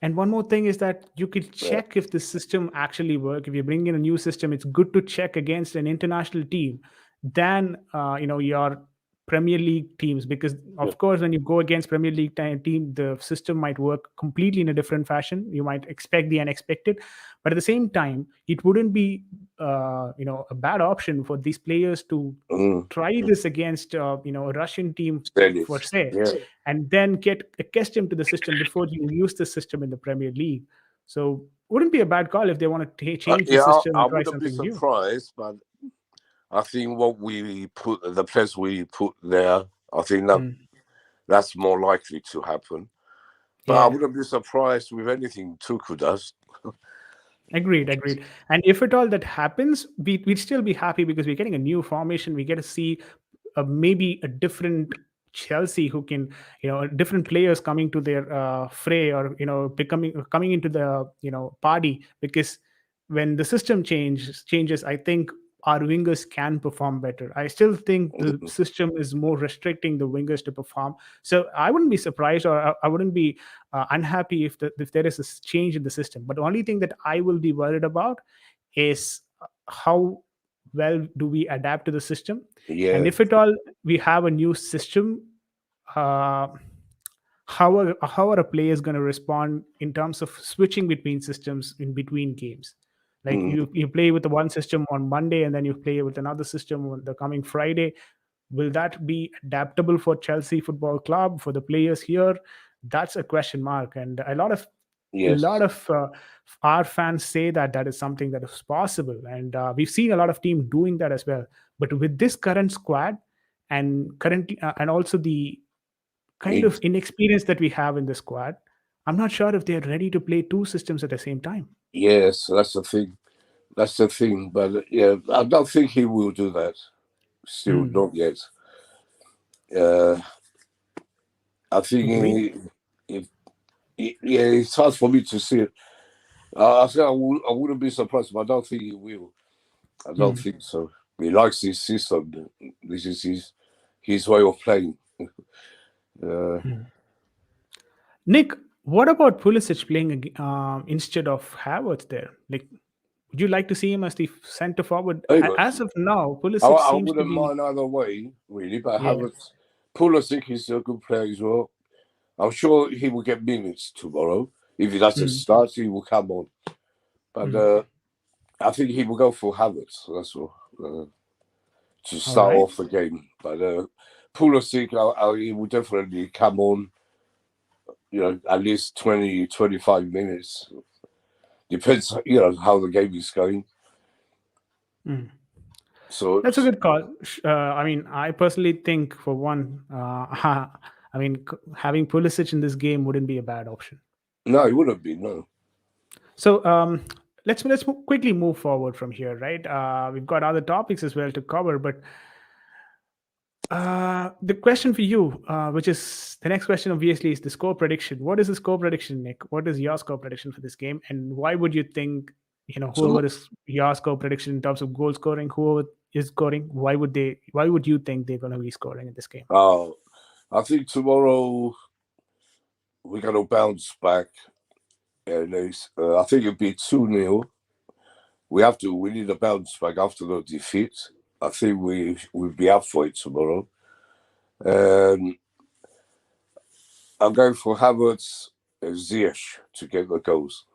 And one more thing is that you could Yeah. check if the system actually work. If you bring in a new system, it's good to check against an international team than your Premier League teams, because Yeah. of course when you go against Premier League team, the system might work completely in a different fashion. You might expect the unexpected, but at the same time, it wouldn't be a bad option for these players to Mm. try this against a Russian team for Zenith. say, Yeah. and then get accustomed to the system before you use the system in the Premier League. So wouldn't be a bad call if they want to change the Yeah. system I and try wouldn't be something new. surprised, but I think what we put, the players we put there, I think Mm. that's more likely to happen. But I Yeah, wouldn't be surprised with anything Tuku does. agreed. And if at all that happens, we'd still be happy because we're getting a new formation. We get to see maybe a different Chelsea who can, different players coming to their fray, or becoming coming into the party, because when the system changes, I think our wingers can perform better. I still think the Mhm. system is more restricting the wingers to perform. So I wouldn't be surprised, or I wouldn't be unhappy if there is a change in the system. But the only thing that I will be worried about is how well do we adapt to the system, and Yeah. if at all we have a new system, uh, how are a players going to respond in terms of switching between systems in between games? Like Mm. you play with the one system on Monday and then you play with another system on the coming Friday. Will that be adaptable for Chelsea Football Club, for the players here? That's a question mark, and a lot Yes. of our fans say that that is something that is possible, and we've seen a lot of teams doing that as well. But with this current squad, and also the kind of It, inexperience that we have in the squad, I'm not sure if they're ready to play two systems at the same time. yes, that's the thing. That's the thing. But yeah, I don't think he will do that. Still, Hmm. not yet. Uh, I think Agree. if yeah, it's hard for me to see it. I say I wouldn't be surprised, but I don't think he will. I don't Hmm. think so. He likes his system. This is his way of playing. Uh, Hmm. Nick, what about Pulisic playing instead of Havertz there? Like, would you like to see him as the center forward? anyway, As of now, I, Pulisic I seems to wouldn't be. mind either way, really. But Yeah. Havertz, Pulisic is a good player as well. I'm sure he will get minutes tomorrow. If he doesn't Mm, start, he will come on. But mm. I think he will go for Havertz. That's all. To All start right. off the game. But Pulisic, he will definitely come on. At least 20, 25 minutes. Depends, how the game is going. Mm. So, That's a good call. I mean, I personally think for one, I mean, having Pulisic in this game wouldn't be a bad option. no, it wouldn't be, no. So let's quickly move forward from here, right? We've got other topics as well to cover, but the question for you, which is the next question, obviously, is the score prediction. What is the score prediction, Nick? What is your score prediction for this game, and why would you think So, whoever is your score prediction in terms of goal scoring, whoever is scoring, Why would you think they're going to be scoring in this game? I think tomorrow we're going to bounce back. And I think it'll be 2-0. We need a bounce back after the defeat. I think we'll be up for it tomorrow. And I'm going for Havertz and Ziyech to get the goals.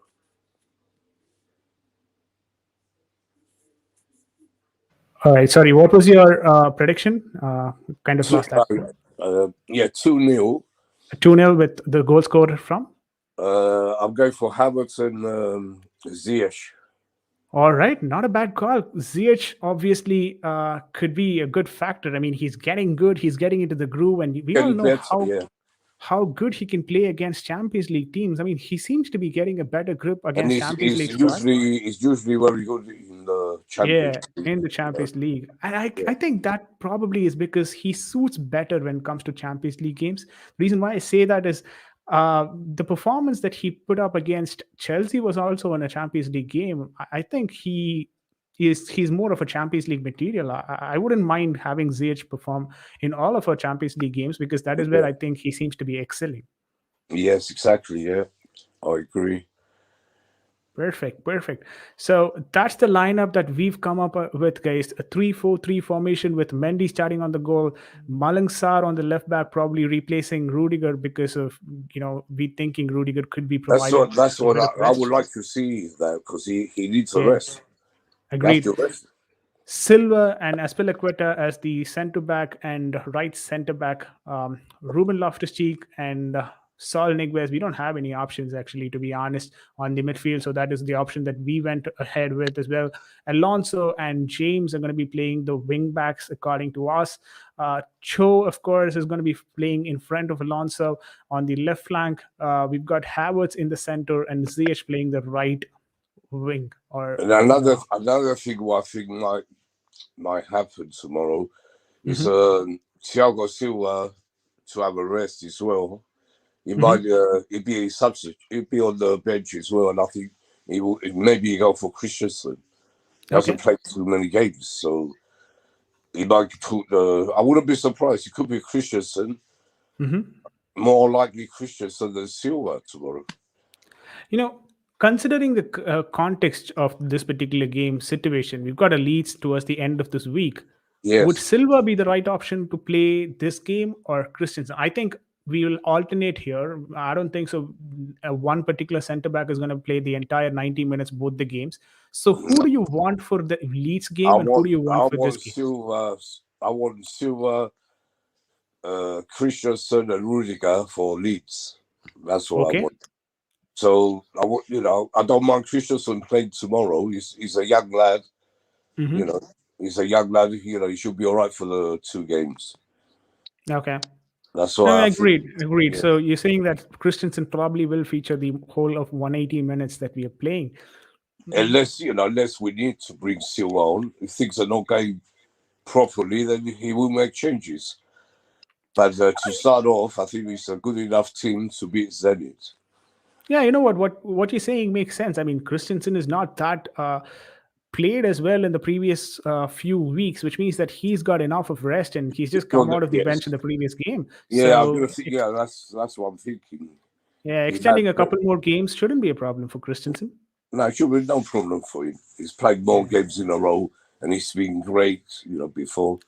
All right. Sorry, what was your prediction? Kind of Two, lost that. yeah, 2-0. 2-0 with the goal scorer from. I'm going for Havertz and Ziyech. All right, not a bad call. Ziyech obviously could be a good factor. I mean, he's getting good. He's getting into the groove, and we all Getting know better, yeah. how good he can play against Champions League teams. I mean, he seems to be getting a better grip And against he's, Champions he's League squad. usually he's usually very good in the Yeah, Championship. in the Champions League. And Yeah. I think that probably is because he suits better when it comes to Champions League games. The reason why I say that is The performance that he put up against Chelsea was also in a Champions League game. I think he's more of a Champions League material. I wouldn't mind having Ziyech perform in all of our Champions League games because that is where Yeah. I think he seems to be excelling. Yes, exactly. Yeah, I agree. Perfect, perfect. So that's the lineup that we've come up with, guys. A 3-4-3 formation with Mendy starting on the goal, Malangsar on the left back, probably replacing Rudiger because of we thinking Rudiger could be That's provided what that's a what bit of I would rest. like to see that because he needs a Yeah, rest. You have agreed. to rest. Silva and Aspilicueta as the centre back and right centre back, Ruben Loftus-Cheek and Saul Niguez. We don't have any options actually, to be honest, on the midfield. So that is the option that we went ahead with as well. Alonso and James are going to be playing the wing backs according to us. Cho, of course, is going to be playing in front of Alonso on the left flank. We've got Havertz in the center and Ziyech playing the right wing or And another thing what I think might happen tomorrow is Mhm. Thiago Silva to have a rest as well. He might Mhm. he'd be a substitute. He'd be on the bench as well, and I think he will maybe go for Christensen. He hasn't Okay. played too many games, so he might put. I wouldn't be surprised. It could be Christensen, Mhm. more likely Christensen than Silva tomorrow. You know, considering the context of this particular game situation, we've got a Leeds towards the end of this week. Would Yes. Silva be the right option to play this game or Christensen? I think we will alternate here. I don't think so. One particular centre back is going to play the entire 90 minutes, both the games. So, who do you want for the Leeds game and who do you want for this game? I want Silva, Christensen, and Rudiger for Leeds. That's what I Okay. want. So I want, I don't mind Christensen playing tomorrow. He's a young lad, you Hmm. know. He's a young lad. He should be all right for the 2 games. Okay. That's No, what I think. agreed. Agreed. Yeah. So, you're saying that Christensen probably will feature the whole of 180 minutes that we are playing. Unless we need to bring Silva on, if things are not going properly, then he will make changes. But to start off, I think it's a good enough team to beat Zenith. Yeah, you know what you're saying makes sense. I mean, Christensen is not that played as well in the previous few weeks, which means that he's got enough of rest and he's just come out of the bench Yes. in the previous game. Yeah, I'm So, gonna think. Yeah, that's what I'm thinking. yeah, He had extending a couple more games shouldn't be a problem for Christensen. no, it should be no problem for him. He's played more Yeah. games in a row, and he's been great. Before.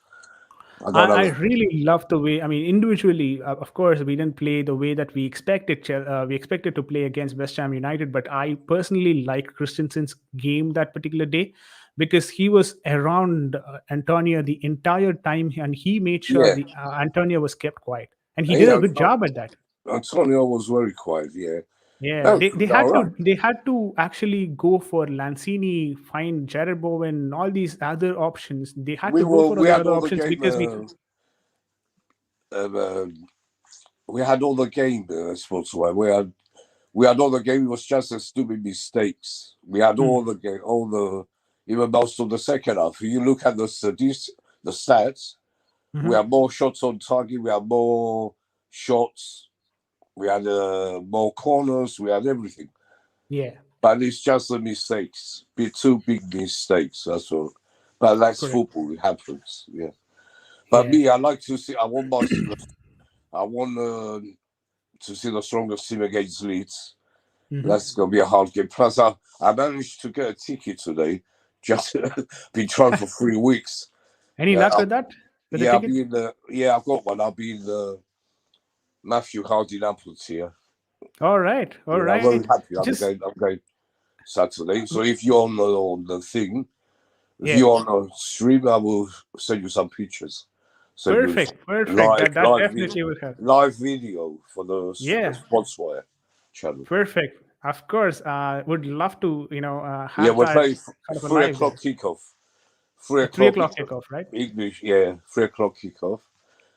I don't I know. really love the way. I mean, individually, of course, we didn't play the way that we expected. We expected to play against West Ham United, but I personally like Christensen's game that particular day because he was around Antonio the entire time, and he made sure Yeah, the Antonio was kept quiet, and he did yeah. a good job at that. Antonio was very quiet. Yeah, Yeah, that's they all had right. to actually go for Lanzini, find Jared Bowen, all these other options. They had to go for We other had other all the options game. because we. Uh, we had all the game. Sportswire. We had all the game. It was just a stupid mistakes. We had all the game. Even most of the second half. If you look at the stats. We Mhm. had more shots on target. We had more shots. We had more corners. We had everything. Yeah. But it's just the mistakes. Two big mistakes. That's all. But that's Correct. football. It happens. Yeah. But Yeah. me, I like to see. I want to see the strongest team against Leeds. Hmm. That's gonna be a hard game. Plus, I managed to get a ticket today. Just been trying for 3 weeks. Any Yeah, luck with that? With the yeah. I'll ticket? be in the. Yeah, I've got one. I'll be in the Matthew Hardy Naples here. All right. All Yeah, I'm right. very happy. Just I'm going Saturday. So if you're on the thing, if yeah. you're on a stream, I will send you some pictures. Send you Perfect. Perfect. live That live video, definitely would help. live video for the Yeah. Sportswire channel. Perfect. Of course. Would love to, Yeah, have we're that playing kind of a three live o'clock there. kickoff. Three A 3 o'clock o'clock kickoff, right? English. Yeah, 3 o'clock kickoff.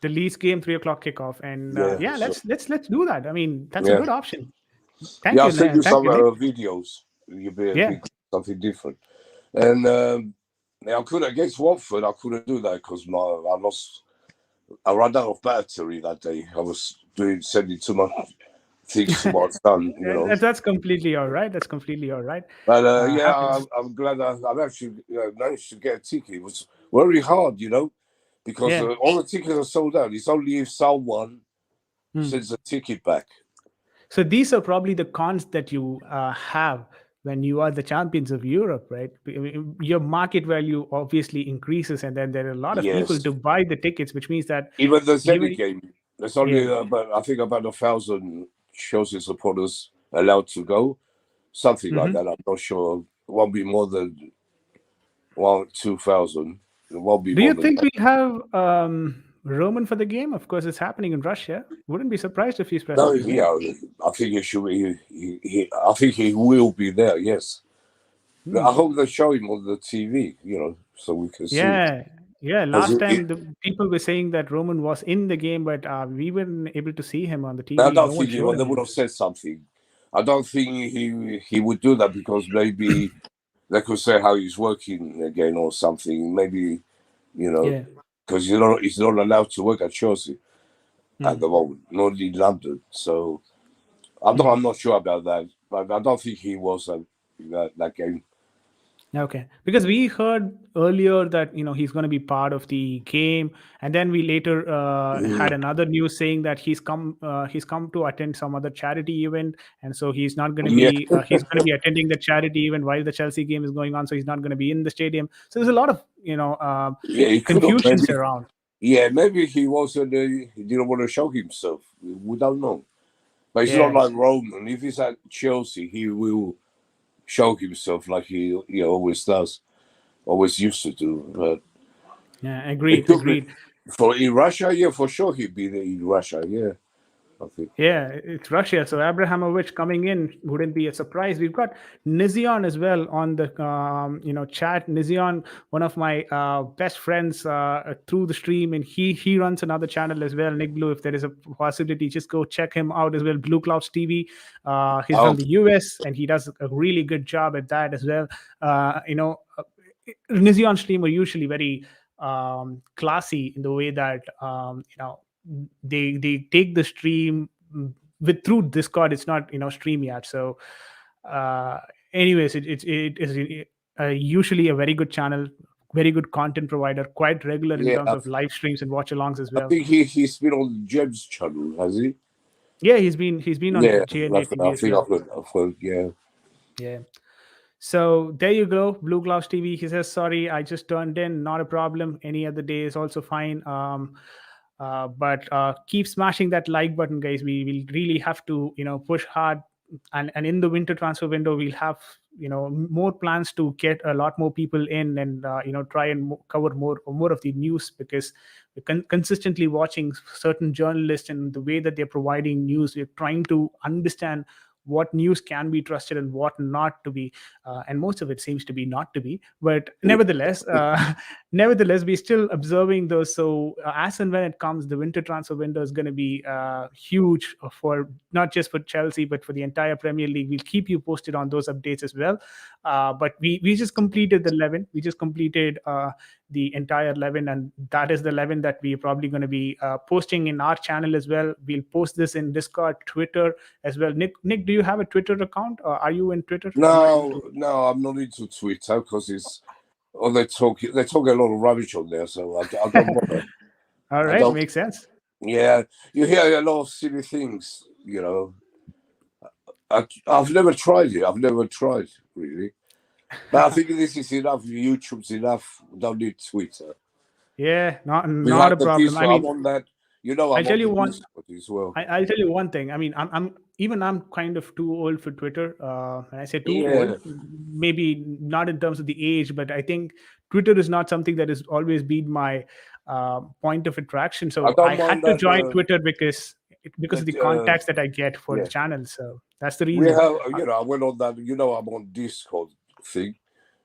The Leeds game, 3 o'clock kickoff. And Yeah, yeah, so let's do that. I mean, that's a yeah, good option. yeah. Thank I'll you, send you Thank some you, Nick. videos. You'll Yeah. be something different. And I couldn't against Watford. I couldn't do that because I lost. I ran out of battery that day. I was sending too much thinks to my son, That's completely all right. That's completely all right. But yeah, Happens. I'm glad I've actually managed to get a ticket. It was very hard, because Yeah. all the tickets are sold out. It's only if someone Hmm. sends a ticket back. So these are probably the cons that you have when you are the champions of Europe, right? I mean, your market value obviously increases, and then there are a lot of people Yes. to buy the tickets, which means that Even the Zenith even game, there's only yeah. I think about 1,000 Chelsea supporters allowed to go. Something like Hmm. that. I'm not sure. It won't be more than 2,000. It won't be Do more you than think that. we'll have Roman for the game? Of course, it's happening in Russia. Wouldn't be surprised if he's No, present as well. yeah, I think he should be. I think he will be there. Yes. I Hmm. hope they show him on the TV, so we can see. Yeah, yeah. Because Last time the people were saying that Roman was in the game, but we weren't able to see him on the I TV. don't No one think showed they him. would have said something. I don't think he would do that because maybe they could say how he's working again or something. Maybe Yeah. because he's not allowed to work at Chelsea at Hmm. the moment, not in London. So Hmm. I'm not sure about that, but I don't think he was at that game. Okay, because we heard earlier that he's going to be part of the game, and then we later had Mm. another news saying that he's come to attend some other charity event, and so he's not going to Yeah, be he's going to be attending the charity event while the Chelsea game is going on, so he's not going to be in the stadium. So there's a lot of yeah, he could have confusions maybe. around. Yeah, maybe he wasn't. He didn't want to show himself. We don't know. But it's not Yeah, like Roman. If he's at Chelsea, he will show himself like he always does, always used to do. But yeah, it agreed, could be agreed. for in Russia, yeah, for sure he'd be there in Russia. Yeah, I think. Yeah, it's Russia. So Abrahamovich coming in wouldn't be a surprise. We've got Nizion as well on the chat. Nizion, one of my best friends through the stream, and he runs another channel as well. Nick Blue, if there is a possibility, just go check him out as well. Blue Clouds TV. He's from Oh, the US, and he does a really good job at that as well. Nizion stream are usually very classy in the way that they take the stream with through Discord. It's not StreamYard. So, uh, anyways, it is usually a very good channel, very good content provider, quite regular in yeah. terms of live streams and watch alongs as I well. think he's been on Jeb's channel, has he? Yeah, he's been on Yeah, JNA I TV as think well. I've heard. Yeah. Yeah. So there you go, Blue Gloves TV. He says, "Sorry, I just turned in. Not a problem. Any other day is also fine. But keep smashing that like button, guys. We will really have to, push hard. And in the winter transfer window, we'll have, more plans to get a lot more people in and try and cover more of the news, because we're consistently watching certain journalists and the way that they're providing news. We're trying to understand what news can be trusted and what not to be, and most of it seems to be not to be, but nevertheless nevertheless we're still observing those. So as and when it comes, the winter transfer window is going to be huge for not just for Chelsea but for the entire Premier League. We'll keep you posted on those updates as well. But we just completed the 11. We just completed the entire 11, and that is the 11 that we're probably going to be posting in our channel as well. We'll post this in Discord, Twitter as well. Nick, do you have a Twitter account? Are you in Twitter? I'm not able No, to. no, I'm not into Twitter because it's. Oh, they talk a lot of rubbish on there, so I don't bother. All I right, don't. makes sense. Yeah, you hear a lot of silly things. I've never tried it. I've never tried really, but I think this is enough. YouTube's enough. We don't need Twitter. Yeah, not We not a have the problem. I Discord. I'm mean, on that. I'll I'm tell on you the one. Discord as well. I'll tell you one thing. I mean, I'm kind of too old for Twitter. And I say too old, Yeah, maybe not in terms of the age, but I think Twitter is not something that has always been my point of attraction. I So I don't had mind to that. join Twitter because of That the contacts that I get for the yeah, channel. So that's the we reason. have. I went on that. I'm on Discord thing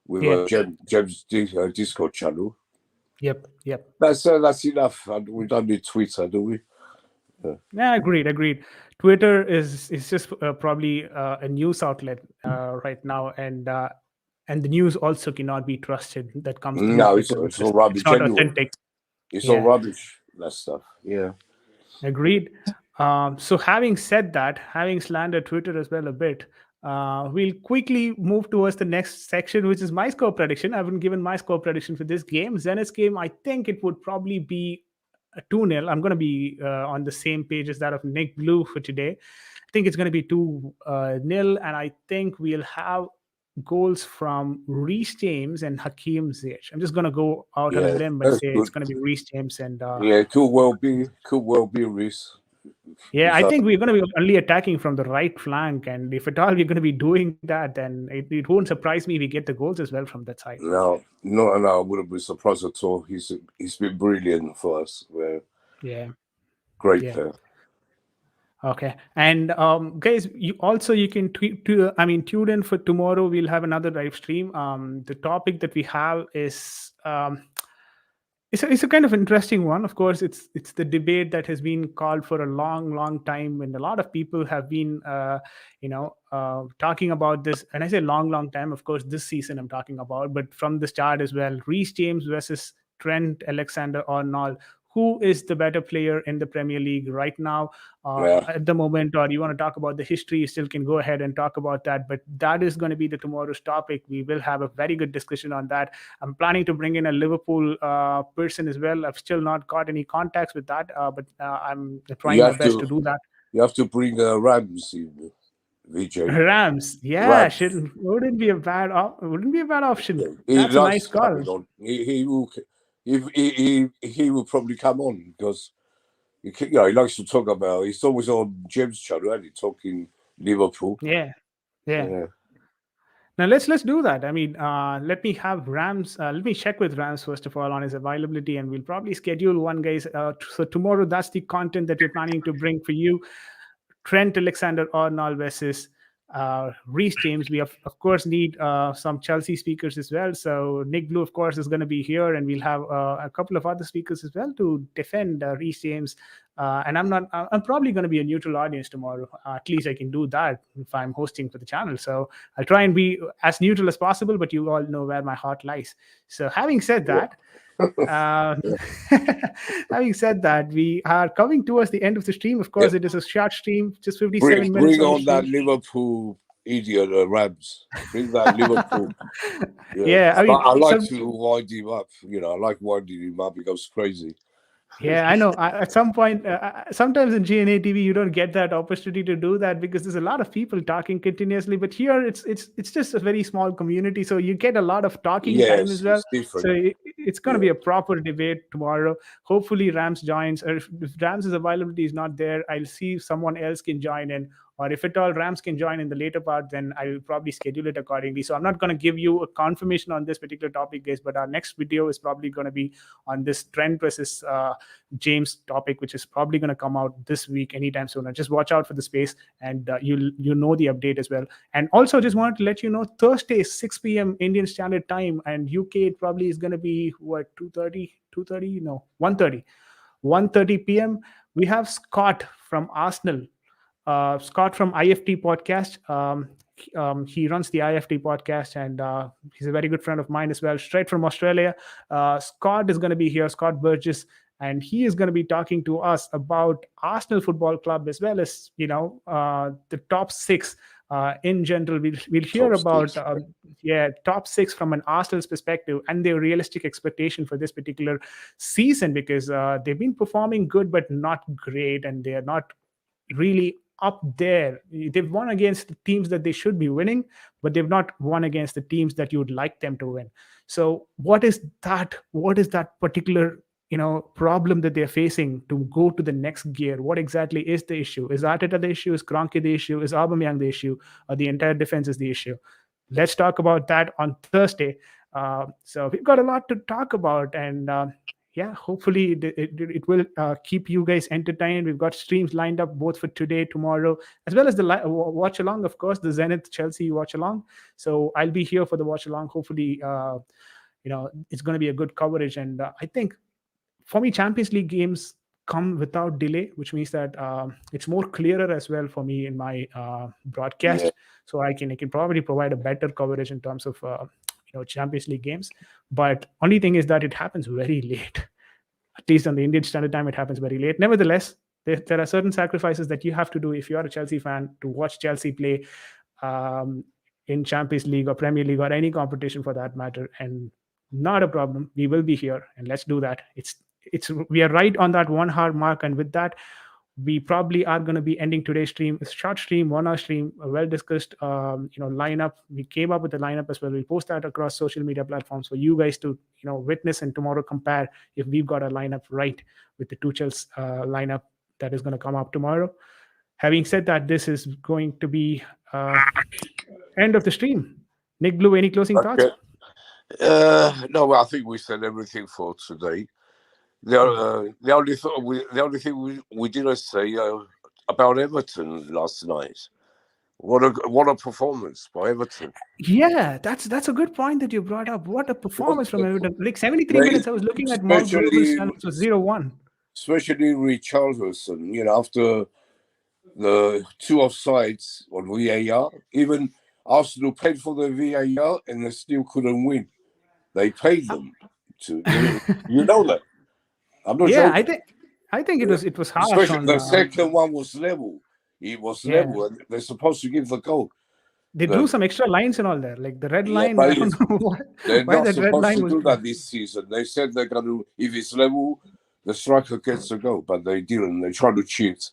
with Yeah. Jem's Discord channel. Yep. That's enough. We don't need Twitter, do we? Yeah, agreed. Twitter is just probably a news outlet right now, and the news also cannot be trusted that comes through No, Twitter it's all because it's rubbish not anyway. authentic. It's all Yeah, rubbish. That stuff. Yeah. agreed. So having said that, having slandered Twitter as well a bit, we'll quickly move towards the next section, which is my score prediction. I haven't given my score prediction for this game. Zenith's game, I think it would probably be a 2-0. I'm going to be on the same page as that of Nick Blue for today. I think it's going to be 2-0, and I think we'll have goals from Reece James and Hakeem Ziyech. I'm just going to go out on a Yeah, limb and that's say good. it's going to be Reece James and Yeah, could well be Reese. yeah, Is I that think we're going to be only attacking from the right flank, and if at all we're going to be doing that, then it won't surprise me if we get the goals as well from that side. no, I wouldn't be surprised at all. He's been brilliant for us. We're Yeah, great yeah. player. Okay, and guys, you can tune in for tomorrow. We'll have another live stream. The topic that we have is it's a kind of interesting one. Of course, it's the debate that has been called for a long time, and a lot of people have been talking about this. And I say long time. Of course, this season I'm talking about, but from the start as well. Reece James versus Trent Alexander-Arnold. Who is the better player in the Premier League right now, Yeah, at the moment? Or you want to talk about the history, you still can go ahead and talk about that. But that is going to be the tomorrow's topic. We will have a very good discussion on that. I'm planning to bring in a Liverpool person as well. I've still not got any contacts with that, but I'm you trying my have best to to do that. you have to bring Rams in, VJ. Rams, yeah, Rams. should wouldn't be a bad option. He That's a nice likes call. coming on. He will probably come on because he likes to talk about. He's always on James channel, and he talking Liverpool. Yeah, yeah. Yeah, Now let's do that. I mean, let me have Rams. Let me check with Rams first of all on his availability, and we'll probably schedule one, guys. So tomorrow, that's the content that we're planning to bring for you. Trent Alexander-Arnold versus Reece James. We of course need some Chelsea speakers as well. So Nick Blue, of course, is going to be here, and we'll have a couple of other speakers as well to defend Reece James. And I'm probably going to be a neutral audience tomorrow. At least I can do that if I'm hosting for the channel. So I'll try and be as neutral as possible. But you all know where my heart lies. So having said that. Um, yeah. Having said that, we are coming towards the end of the stream. Of course, Yep. it is a short stream, just 57 minutes Bring on the on that stream. Liverpool idiot Rams. Bring that Liverpool. Yeah, Yeah, I mean, I like to wind him up. I like winding him up. He goes crazy. yeah, I know. At some point, sometimes in GNA TV, you don't get that opportunity to do that because there's a lot of people talking continuously. But here, it's just a very small community, so you get a lot of talking time as Yes, well. it's different. So it's going to Yeah. be a proper debate tomorrow. Hopefully, Rams joins, or if Rams' availability is not there, I'll see if someone else can join in. Or if at all Rams can join in the later part, then I'll probably schedule it accordingly. So I'm not going to give you a confirmation on this particular topic, guys, but our next video is probably going to be on this Trent versus James topic, which is probably going to come out this week anytime soon. Just watch out for the space, and you know the update as well. And also, just wanted to let you know, Thursday 6 p.m. Indian Standard Time, and UK it probably is going to be what 2:30, no 1:30 p.m. We have Scott from Arsenal. Scott from IFT podcast. He runs the IFT podcast, and he's a very good friend of mine as well, straight from Australia. Scott is going to be here, Scott Burgess, and he is going to be talking to us about Arsenal Football Club as well as the top six. In general, we'll hear Top about six. top six from an Arsenal's perspective and their realistic expectation for this particular season, because they've been performing good but not great, and they are not really up there. They've won against the teams that they should be winning, but they've not won against the teams that you would like them to win. So what is that? What is that particular problem that they're facing to go to the next gear? What exactly is the issue? Is Arteta the issue? Is Kroenke the issue? Is Aubameyang the issue? Or the entire defense is the issue? Let's talk about that on Thursday. So we've got a lot to talk about, and yeah, hopefully it will keep you guys entertained. We've got streams lined up both for today, tomorrow, as well as the watch along, of course, the Zenith Chelsea watch along. So I'll be here for the watch along. Hopefully, it's going to be a good coverage. And I think for me, Champions League games come without delay, which means that it's more clearer as well for me in my broadcast. Yeah. So I can probably provide a better coverage in terms of Champions League games. But only thing is that it happens very late. At least on the Indian Standard Time, it happens very late. Nevertheless, There are certain sacrifices that you have to do if you are a Chelsea fan to watch Chelsea play um, in Champions League or Premier League or any competition for that matter. And not a problem. We will be here and let's do that. It's we are right on that 1 hour mark, and with that, we probably are going to be ending today's stream. It's a short stream, 1 hour stream, a well discussed lineup. We came up with the lineup as well. We'll post that across social media platforms for you guys to witness and tomorrow compare if we've got a lineup right with the Tuchel's lineup that is going to come up tomorrow. Having said that, this is going to be end of the stream. Nick Blue, any closing thoughts? No, I think we said everything for today. The only thing we didn't say about Everton last night. What a performance by Everton! Yeah, that's a good point that you brought up. What a performance from Everton! Like 73 minutes, I was looking at Mark Grover's and it was 0-1. Especially Richarlison, after the 2 offsides on VAR, even Arsenal paid for the VAR and they still couldn't win. They paid them to, you know that. I'm not joking. I think it was harsh. Especially the second one was level. It was level, and they're supposed to give the goal. They drew some extra lines and all there, like the red line. But I don't know why they're not that red supposed line to was do that this season. They said they're going to, if it's level, the striker gets a goal, but they didn't. They tried to cheat,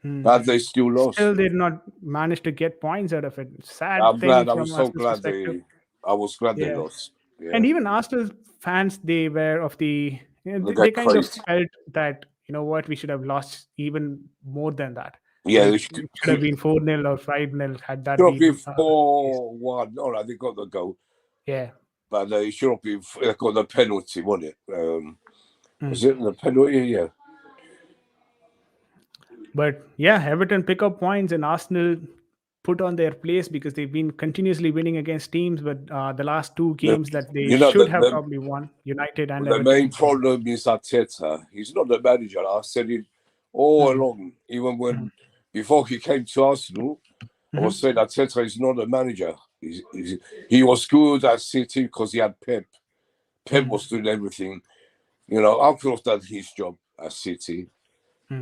but they still lost. Still, they did not manage to get points out of it. Sad I'm thing. glad. I was so glad they lost. Yeah. And even Arsenal fans, they were of the. They kind of felt that what, we should have lost even more than that. Yeah, it should have been 4-0 or 5-0 had that been 4-1. All right, they got the goal. Yeah, but they should have been. They got the penalty, wasn't it? Was it the penalty? Yeah. But yeah, Everton pick up points and Arsenal put on their place because they've been continuously winning against teams, but the last 2 games that they should have probably won, United and Everton. The main problem is Arteta. He's not the manager. I said it all along, even when before he came to Arsenal, I was saying Arteta is not a manager. He was good at City because he had Pep. Pep was doing everything. I could have done his job at City,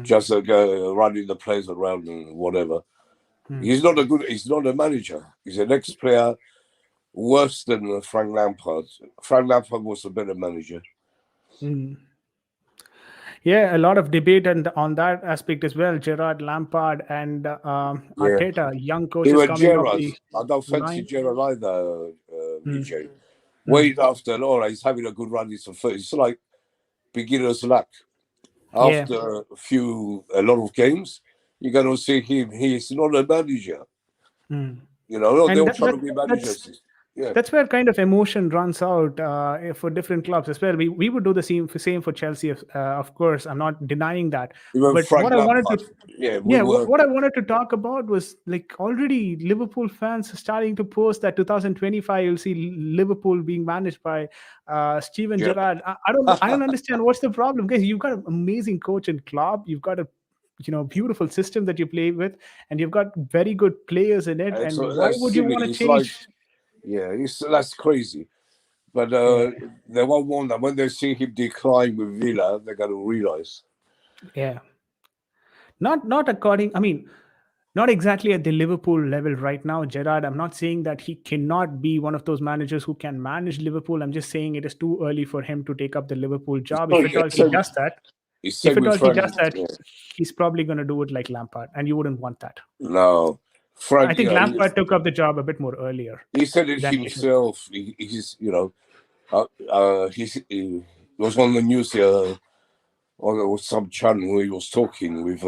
just running the players around and whatever. He's not a manager. He's an ex-player, worse than Frank Lampard. Frank Lampard was a better manager. Yeah, a lot of debate on that aspect as well. Gerrard, Lampard, and Arteta, young coaches coming Gerrard. I don't fancy Gerrard either, BJ. Wait after, he's having a good run. It's like beginner's luck. After a lot of games, you're going to see him. He's not a manager. They're all trying to be managers. That's where kind of emotion runs out for different clubs as well. We would do the same for Chelsea, of course. I'm not denying that. Even but Frank what Lampard. What I wanted to talk about was like already Liverpool fans starting to post that 2025 you'll see Liverpool being managed by Steven Gerrard. I don't understand what's the problem, guys. You've got an amazing coach in Klopp. You've got a beautiful system that you play with, and you've got very good players in it. And why would you want to change? That's crazy. But they won't want that. When they see him decline with Villa, they're going to realize. Yeah. Not according. I mean, not exactly at the Liverpool level right now, Gerrard. I'm not saying that he cannot be one of those managers who can manage Liverpool. I'm just saying it is too early for him to take up the Liverpool job. If at all he does that, he's probably going to do it like Lampard, and you wouldn't want that. No. I think Lampard took up the job a bit more earlier. He said it himself. He was on the news on some channel where he was talking with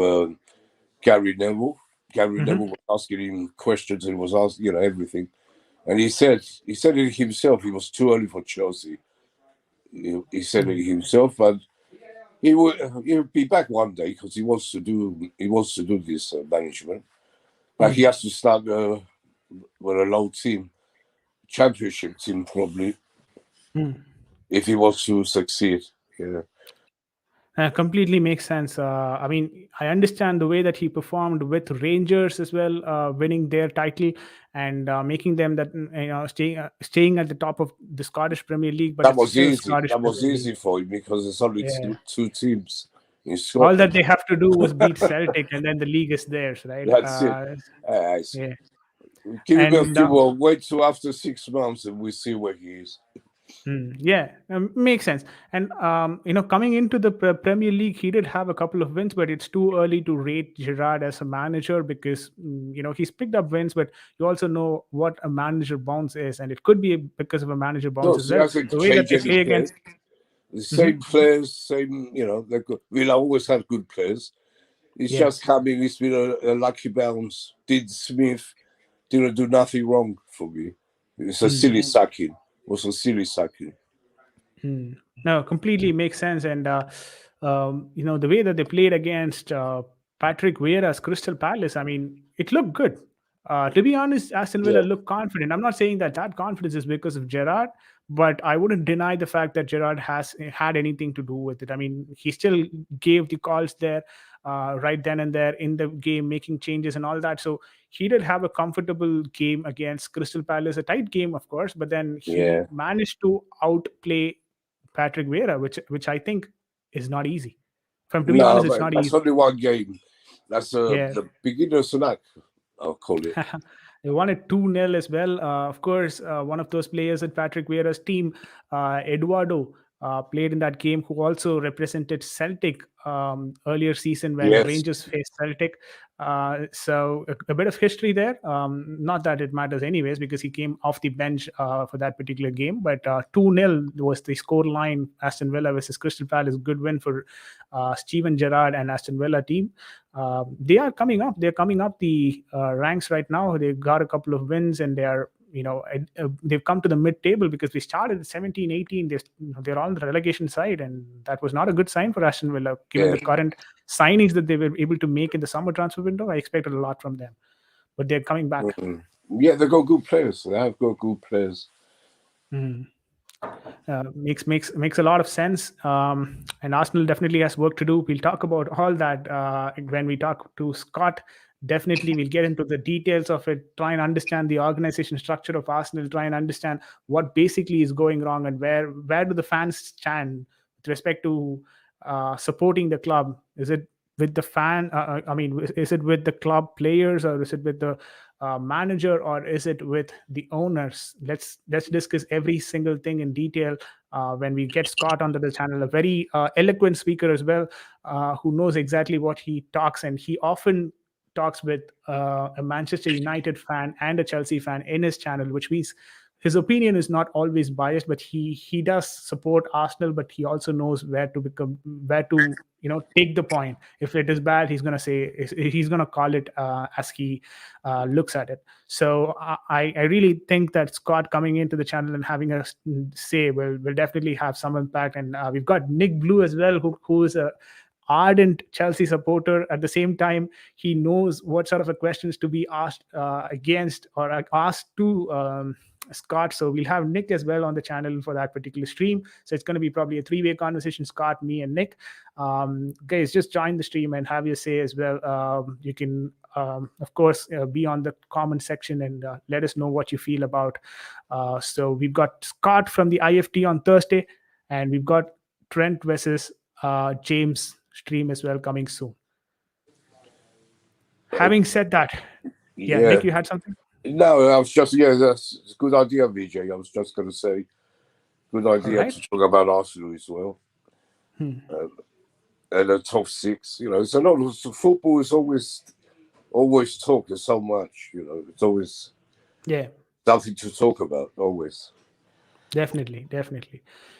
Gary Neville. Gary Neville was asking him questions and was asking, everything. And he said it himself. He was too early for Chelsea. He said it himself, but he'll be back one day because he wants to do this management. But he has to start with a low team, championship team probably, if he wants to succeed. Completely makes sense. I mean, I understand the way that he performed with Rangers as well, winning their title and making them that staying at the top of the Scottish Premier League. But that was easy. That was easy for him because there's only two teams in All Scotland. that they have to do was beat Celtic, and then the league is theirs, right? That's it. Yeah. Give him a And few more. Wait till after 6 months, and we see where he is. yeah, makes sense. And coming into the Premier League, he did have a couple of wins, but it's too early to rate Gerrard as a manager because he's picked up wins, but you also know what a manager bounce is, and it could be because of a manager bounce No, as he well. hasn't The way that changed they any play players. against The same players, same. They're good. We'll always have good players. It's just coming. It's been a lucky bounce. Dean Smith didn't do nothing wrong for me. It's a silly sacking. It was a silly sacking. No, completely makes sense. And the way that they played against Patrick Vieira's Crystal Palace, I mean, it looked good. To be honest, Aston Villa looked confident. I'm not saying that confidence is because of Gerrard, but I wouldn't deny the fact that Gerrard has had anything to do with it. I mean, he still gave the calls there right then and there in the game, making changes and all that. So he did have a comfortable game against Crystal Palace, a tight game, of course, but then he managed to outplay Patrick Vieira, which I think is not easy. To be honest, it's not that's easy. only one game. That's Yeah. the beginner's snack, I'll call it. They won it 2-0 as well. Of course, one of those players at Patrick Vieira's team, Eduardo, played in that game, who also represented Celtic earlier season when Rangers faced Celtic. So a bit of history there. Not that it matters anyways, because he came off the bench for that particular game. But 2-0 was the score line. Aston Villa versus Crystal Palace. Good win for Steven Gerrard and Aston Villa team. They are coming up. They're coming up the ranks right now. They've got a couple of wins, and they are, they've come to the mid-table because they started at 17, 18. They're on the relegation side, and that was not a good sign for Aston Villa. Given the current signings that they were able to make in the summer transfer window, I expected a lot from them. But they're coming back. Yeah, they've got good players. They have got good players. Makes a lot of sense. And Arsenal definitely has work to do. We'll talk about all that when we talk to Scott. Definitely, we'll get into the details of it, try and understand the organization structure of Arsenal, try and understand what basically is going wrong, and where do the fans stand with respect to supporting the club. Is it with the fan? Is it with the club players, or is it with the manager, or is it with the owners? Let's discuss every single thing in detail when we get Scott onto the channel. A very eloquent speaker as well, who knows exactly what he talks, and he often talks with a Manchester United fan and a Chelsea fan in his channel, which means his opinion is not always biased, but he does support Arsenal, but he also knows where to take the point. If it is bad, he's going to call it as he looks at it. So I really think that Scott coming into the channel and having a say will definitely have some impact. And we've got Nick Blue as well, who is a ardent Chelsea supporter. At the same time, he knows what sort of a questions to be asked against or asked to Scott. So we'll have Nick as well on the channel for that particular stream. So it's going to be probably a three-way conversation, Scott, me, and Nick. Guys, just join the stream and have your say as well. You can, of course, be on the comment section and let us know what you feel about. So we've got Scott from the IFT on Thursday, and we've got Trent versus James stream as well coming soon. Having said that, Nick, you had something? No, I was just, that's a good idea, VJ. I was just going to say, good idea to talk about Arsenal as well. And the top six, it's a lot of football is always talk. There's so much, it's always something to talk about, always. Definitely.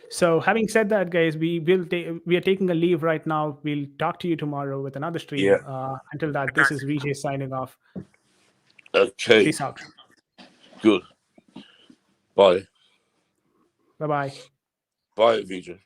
So having said that, guys, we are taking a leave right now. We'll talk to you tomorrow with another stream. Until that, this is VJ signing off. Okay. Peace out. Good. Bye. Bye-bye. Bye, VJ.